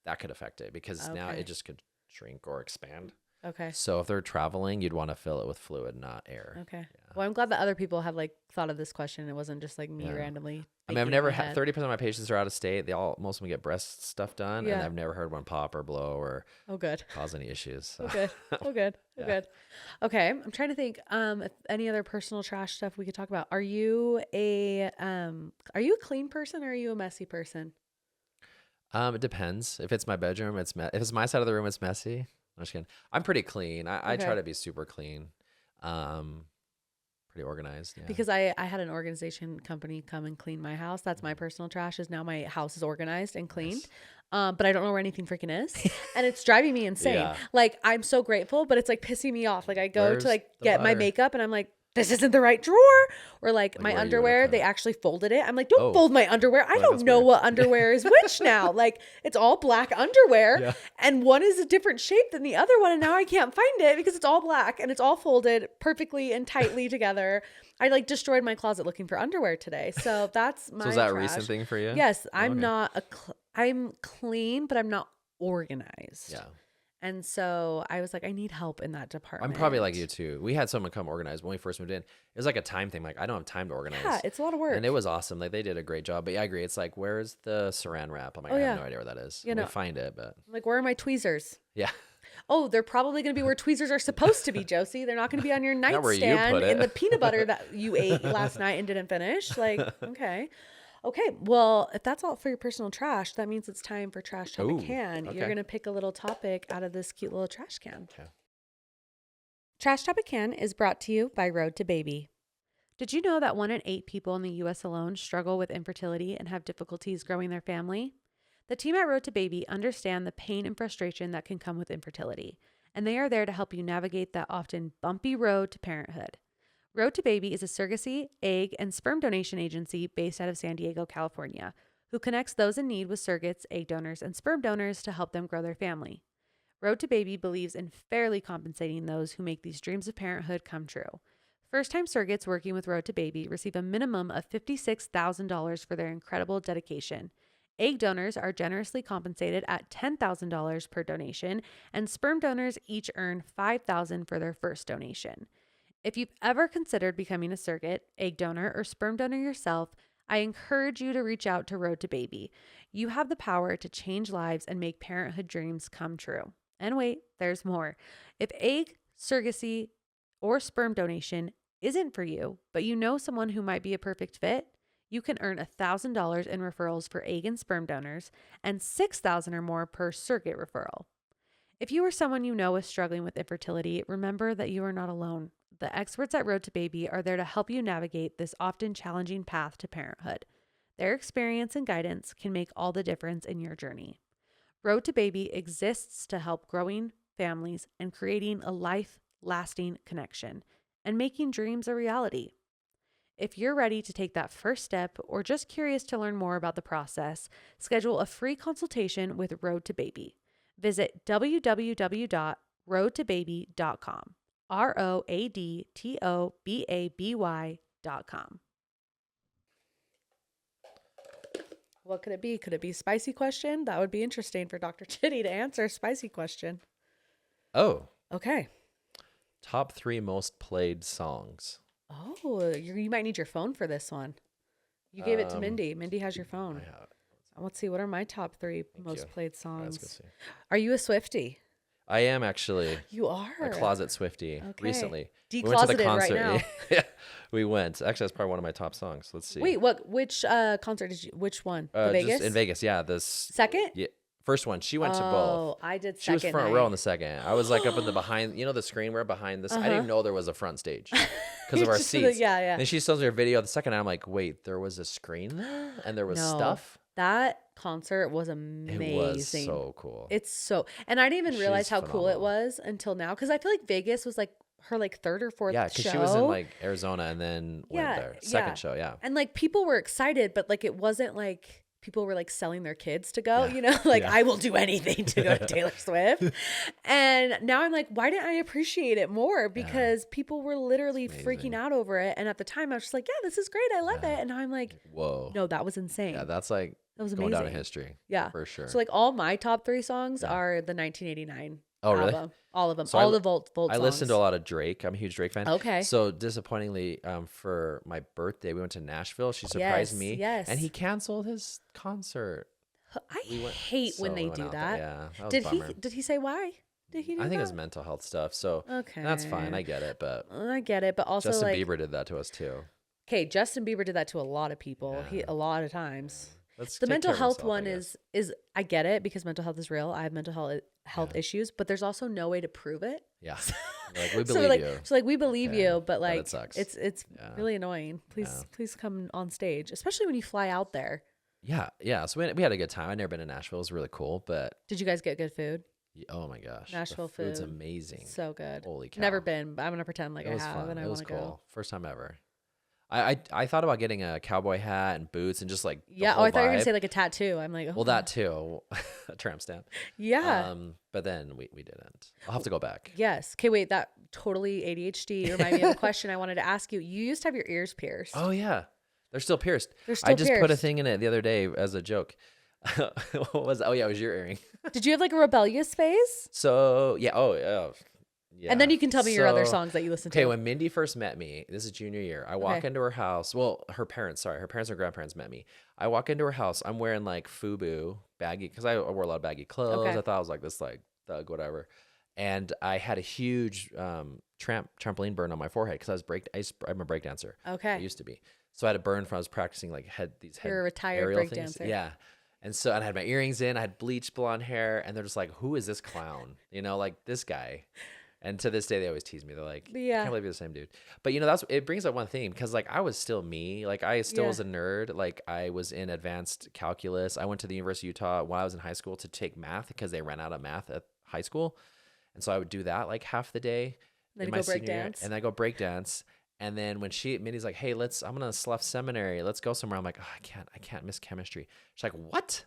That could affect it because now Okay. it just could shrink or expand. Okay. So if they're traveling, you'd want to fill it with fluid, not air. Okay. Yeah. Well, I'm glad that other people have like thought of this question. It wasn't just like me Yeah. randomly. I mean, I've thinking in never my had head. 30% of my patients are out of state. Most of them get breast stuff done, and Yeah. I've never heard one pop or blow or Oh, good. cause any issues. So. Oh, good. Oh, good. Oh, Yeah. good. Okay. I'm trying to think. If any other personal trash stuff we could talk about. Are you a clean person or are you a messy person? It depends. If it's my bedroom, if it's my side of the room, it's messy. I'm just kidding. I'm pretty clean. I try Okay. to be super clean. pretty organized. Yeah. Because I had an organization company come and clean my house. That's my personal trash. Is now my house is organized and cleaned. But I don't know where anything freaking is. And it's driving me insane. Yeah. Like, I'm so grateful, but it's like pissing me off. Like, I go Where's to like the get my butter? makeup and I'm like, this isn't the right drawer. Or like my where you would've underwear, put they it. actually folded it. I'm like, don't Oh. fold my underwear. I Like, don't that's know weird. what underwear is which now. Like, it's all black underwear. Yeah. And one is a different shape than the other one. And now I can't find it because it's all black and it's all folded perfectly and tightly together. I like destroyed my closet looking for underwear today. So that's my So is that a trash. recent thing for you? Yes, I'm okay. not I'm clean, but I'm not organized. Yeah. And so I was like, I need help in that department. I'm probably like you too. We had someone come organize when we first moved in. It was like a time thing. Like, I don't have time to organize. Yeah, it's a lot of work. And it was awesome. Like, they did a great job. But yeah, I agree. It's like, where's the saran wrap? I'm like, Oh, I yeah. have no idea where that is. You We know- find it, but Like, where are my tweezers? yeah. Oh, they're probably going to be where tweezers are supposed to be, Josie. They're not going to be on your Not where you nightstand put it. in the peanut butter that you ate last night and didn't finish. Like, okay. Okay, well, if that's all for your personal trash, that means it's time for Trashtopican. okay. You're going to pick a little topic out of this cute little trash can. Okay. Trashtopican is brought to you by Road to Baby. Did you know that 1 in 8 people in the U.S. alone struggle with infertility and have difficulties growing their family? The team at Road to Baby understand the pain and frustration that can come with infertility, and they are there to help you navigate that often bumpy road to parenthood. Road to Baby is a surrogacy, egg, and sperm donation agency based out of San Diego, California, who connects those in need with surrogates, egg donors, and sperm donors to help them grow their family. Road to Baby believes in fairly compensating those who make these dreams of parenthood come true. First-time surrogates working with Road to Baby receive a minimum of $56,000 for their incredible dedication. Egg donors are generously compensated at $10,000 per donation, and sperm donors each earn $5,000 for their first donation. If you've ever considered becoming a surrogate, egg donor, or sperm donor yourself, I encourage you to reach out to Road to Baby. You have the power to change lives and make parenthood dreams come true. And wait, there's more. If egg, surrogacy, or sperm donation isn't for you, but you know someone who might be a perfect fit, you can earn $1,000 in referrals for egg and sperm donors and $6,000 or more per surrogate referral. If you or someone you know is struggling with infertility, remember that you are not alone. The experts at Road to Baby are there to help you navigate this often challenging path to parenthood. Their experience and guidance can make all the difference in your journey. Road to Baby exists to help growing families and creating a life-lasting connection and making dreams a reality. If you're ready to take that first step or just curious to learn more about the process, schedule a free consultation with Road to Baby. Visit www.roadtobaby.com. ROADTOBABY.com. What could it be? Could it be spicy question? That would be interesting for Dr. Chiddy to answer. Spicy question. Oh, Okay. top 3 most played songs. Oh, you might need your phone for this one. You gave it to Mindy. Mindy has your phone. I have. Let's see. What are my top 3 most you. played Let's songs? go see. Are you a Swiftie? I am actually You are. a closet Swiftie Okay. recently. Decloseted right now. Yeah, we went. Actually, that's probably one of my top songs. Let's see. Wait, which concert did you, which one? The Vegas? Just in Vegas, yeah. Second? Yeah, first one. She went to both. Oh, I did She was second front night. row in the second. I was like up in the behind, the screen we're behind this. I didn't even know there was a front stage because of our Just seats. yeah, yeah. And she shows me her video the second night. I'm like, wait, there was a screen there and there was No. stuff. That concert was amazing. It was so cool. It's so, and I didn't even realize She's how cool it phenomenal. was until now. Cause I feel like Vegas was like her like third or fourth Yeah, show. because she was in like Arizona and then went Yeah, there. Second yeah. show, yeah. And like people were excited, but like it wasn't like people were like selling their kids to go, Yeah. like Yeah. I will do anything to go to Taylor Swift. And now I'm like, why didn't I appreciate it more? Because people were literally It's freaking amazing. out over it. And at the time I was just like, yeah, this is great. I love Yeah. it. And now I'm like, Whoa. no, that was insane. Yeah, that's like That was going amazing. down in history. Yeah. For sure. So like all my top 3 songs Yeah. are the 1989 Oh, really? album. All of them. So all I- the Volt I songs. listened to a lot of Drake. I'm a huge Drake fan. Okay. So disappointingly, for my birthday, we went to Nashville. She surprised Yes, me. yes. And he canceled his concert. I We went- hate when so they we went do out there. that. Yeah, that was Did a bummer. did he say why? Did he do I think that? it's mental health stuff. So Okay. that's fine. I get it. But I get it, but also Justin like Bieber did that to us too. okay, Justin Bieber did that to a lot of people. Yeah. A lot of times. Let's The take mental care of health himself, I one guess. is I get it because mental health is real. I have mental health issues, but there's also no way to prove it. Yeah. Like, we believe you. So like we believe Okay. you, but like it sucks. it's really annoying. Please come on stage, especially when you fly out there. Yeah. Yeah. So we had a good time. I'd never been to Nashville. It was really cool, but Did you guys get good food? oh my gosh. Nashville the food's food. amazing. So good. Holy cow. Never been, but I'm gonna pretend like It I was have fun. and I It was want to cool. go. First time ever. I thought about getting a cowboy hat and boots and just like Yeah. the Oh, I thought you were gonna vibe. say like a tattoo. I'm like, oh, Well, that too, a tramp stamp. yeah. But then we didn't. I'll have to go back. Yes. Okay. Wait. That totally ADHD reminded me of a question I wanted to ask you. You used to have your ears pierced. Oh yeah, they're still pierced. They're still I just put a pierced. thing in it the other day as a joke. What was? Oh yeah, it was your earring. Did you have like a rebellious phase? So yeah. Oh yeah. Yeah. And then you can tell me your other So, songs that you listen to. Okay, when Mindy first met me, this is junior year, I walk into her house. Well, her parents and grandparents met me. I walk into her house. I'm wearing like FUBU baggy because I wore a lot of baggy clothes. Okay. I thought I was like this like thug, whatever. And I had a huge trampoline burn on my forehead because I'm a break dancer. Okay. I used to be. So I had a burn from I was practicing like You're a retired aerial break things. dancer. Yeah. And so I had my earrings in. I had bleached blonde hair, and they're just like, "Who is this clown? You know, like this guy." And to this day, they always tease me. They're like, Yeah. I can't believe you're the same dude. But it brings up one thing because like I was still me. Like I still was a nerd. Like I was in advanced calculus. I went to the University of Utah while I was in high school to take math because they ran out of math at high school. And so I would do that like half the day Then in you my go break senior year. dance. And then I go break dance. And then when Minnie's like, hey, I'm going to Slough Seminary. Let's go somewhere. I'm like, oh, I can't miss chemistry. She's like, what?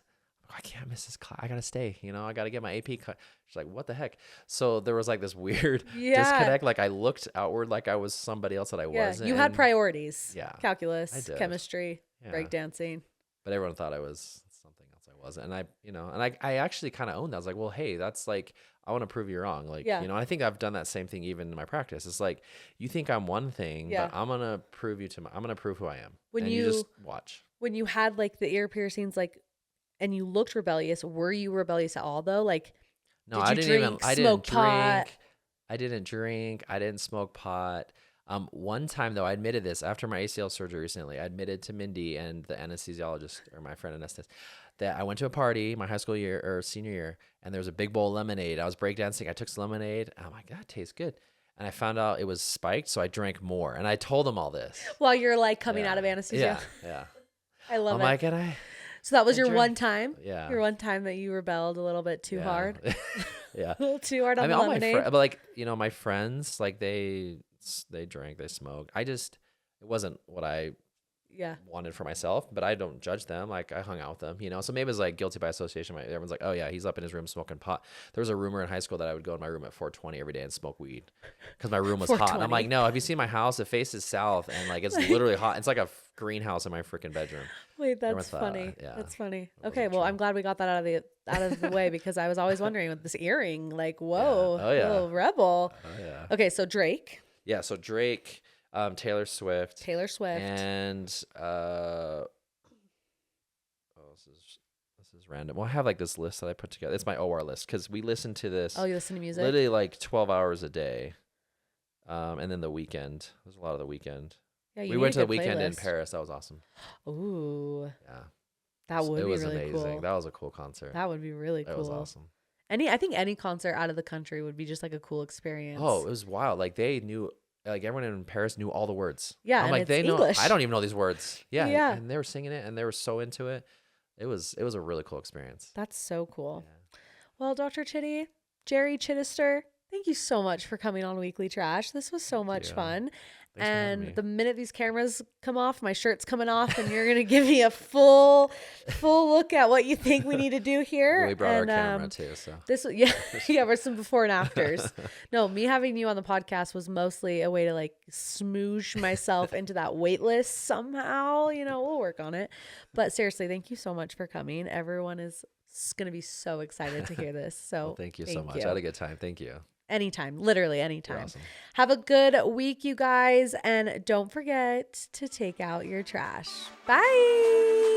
I can't miss this class. I gotta stay. You know, I gotta get my AP cut. She's like, what the heck? So there was like this weird disconnect. Like I looked outward like I was somebody else that I wasn't. You had priorities. Yeah. Calculus, I did. chemistry, Yeah. breakdancing. But everyone thought I was something else I wasn't. And I actually kind of owned that. I was like, well, hey, that's like, I want to prove you wrong. Like, Yeah. you know, I think I've done that same thing even in my practice. It's like, you think I'm one thing, but I'm going to prove I'm going to prove who I am. And you just watch. When you had like the ear piercings, like, and you looked rebellious, were you rebellious at all though? Like, no, I didn't drink. I didn't smoke pot. One time though, I admitted this after my ACL surgery recently. I admitted to Mindy and the anesthesiologist, or my friend anesthetist, that I went to a party my high school year or senior year, and there was a big bowl of lemonade. I was breakdancing. I took some lemonade. And I'm like, that tastes good. And I found out it was spiked, so I drank more. And I told them all this. While you're like coming out of anesthesia. Yeah. I love I'm it. like, and I. So that was your drank. one time? Yeah. Your one time that you rebelled a little bit too hard? Yeah. A little too hard on the all lemonade? but like, you know, my friends, like they drank, they smoked. It wasn't what I wanted for myself, but I don't judge them. Like I hung out with them, you know, so maybe it's like guilty by association. Everyone's like, oh yeah, he's up in his room smoking pot. There was a rumor in high school that I would go in my room at 4:20 every day and smoke weed because my room was hot. And I'm like, no, have you seen my house? It faces south and like, it's literally hot. It's like a greenhouse in my freaking bedroom. Wait, that's funny. Yeah, that's funny. that Okay, wasn't well, true. I'm glad we got that out of the way because I was always wondering with this earring, like, whoa, little rebel. Oh yeah. Okay, so Drake. Yeah, so Drake, Taylor Swift, and this is random. Well, I have like this list that I put together. It's my OR list because we listen to this. Oh, you listen to music? Literally like 12 hours a day, and then the weekend. There's a lot of the weekend. Yeah, we went to the weekend in Paris. That was awesome. Ooh, Yeah, that would be really amazing. cool. That was a cool concert. That would be really cool. That was awesome. I think any concert out of the country would be just like a cool experience. Oh, it was wild. Like they knew. Like everyone in Paris knew all the words. Yeah, I'm and like it's they know. English. I don't even know these words. Yeah, Yeah. and they were singing it, and they were so into it. It was a really cool experience. That's so cool. Yeah. Well, Dr. Chiddy, Jerry Chidester, thank you so much for coming on Weekly Trash. This was so much fun. Thanks for having me. And the minute these cameras come off, my shirt's coming off, and you're gonna give me a full look at what you think we need to do here. We brought our And, camera too, so we're some before and afters. No, me having you on the podcast was mostly a way to like smoosh myself into that wait list somehow. You know, we'll work on it. But seriously, thank you so much for coming. Everyone is gonna be so excited to hear this. So well, thank you so much. I had a good time. Thank you. Anytime, literally anytime. You're awesome. Have a good week, you guys, and don't forget to take out your trash. Bye.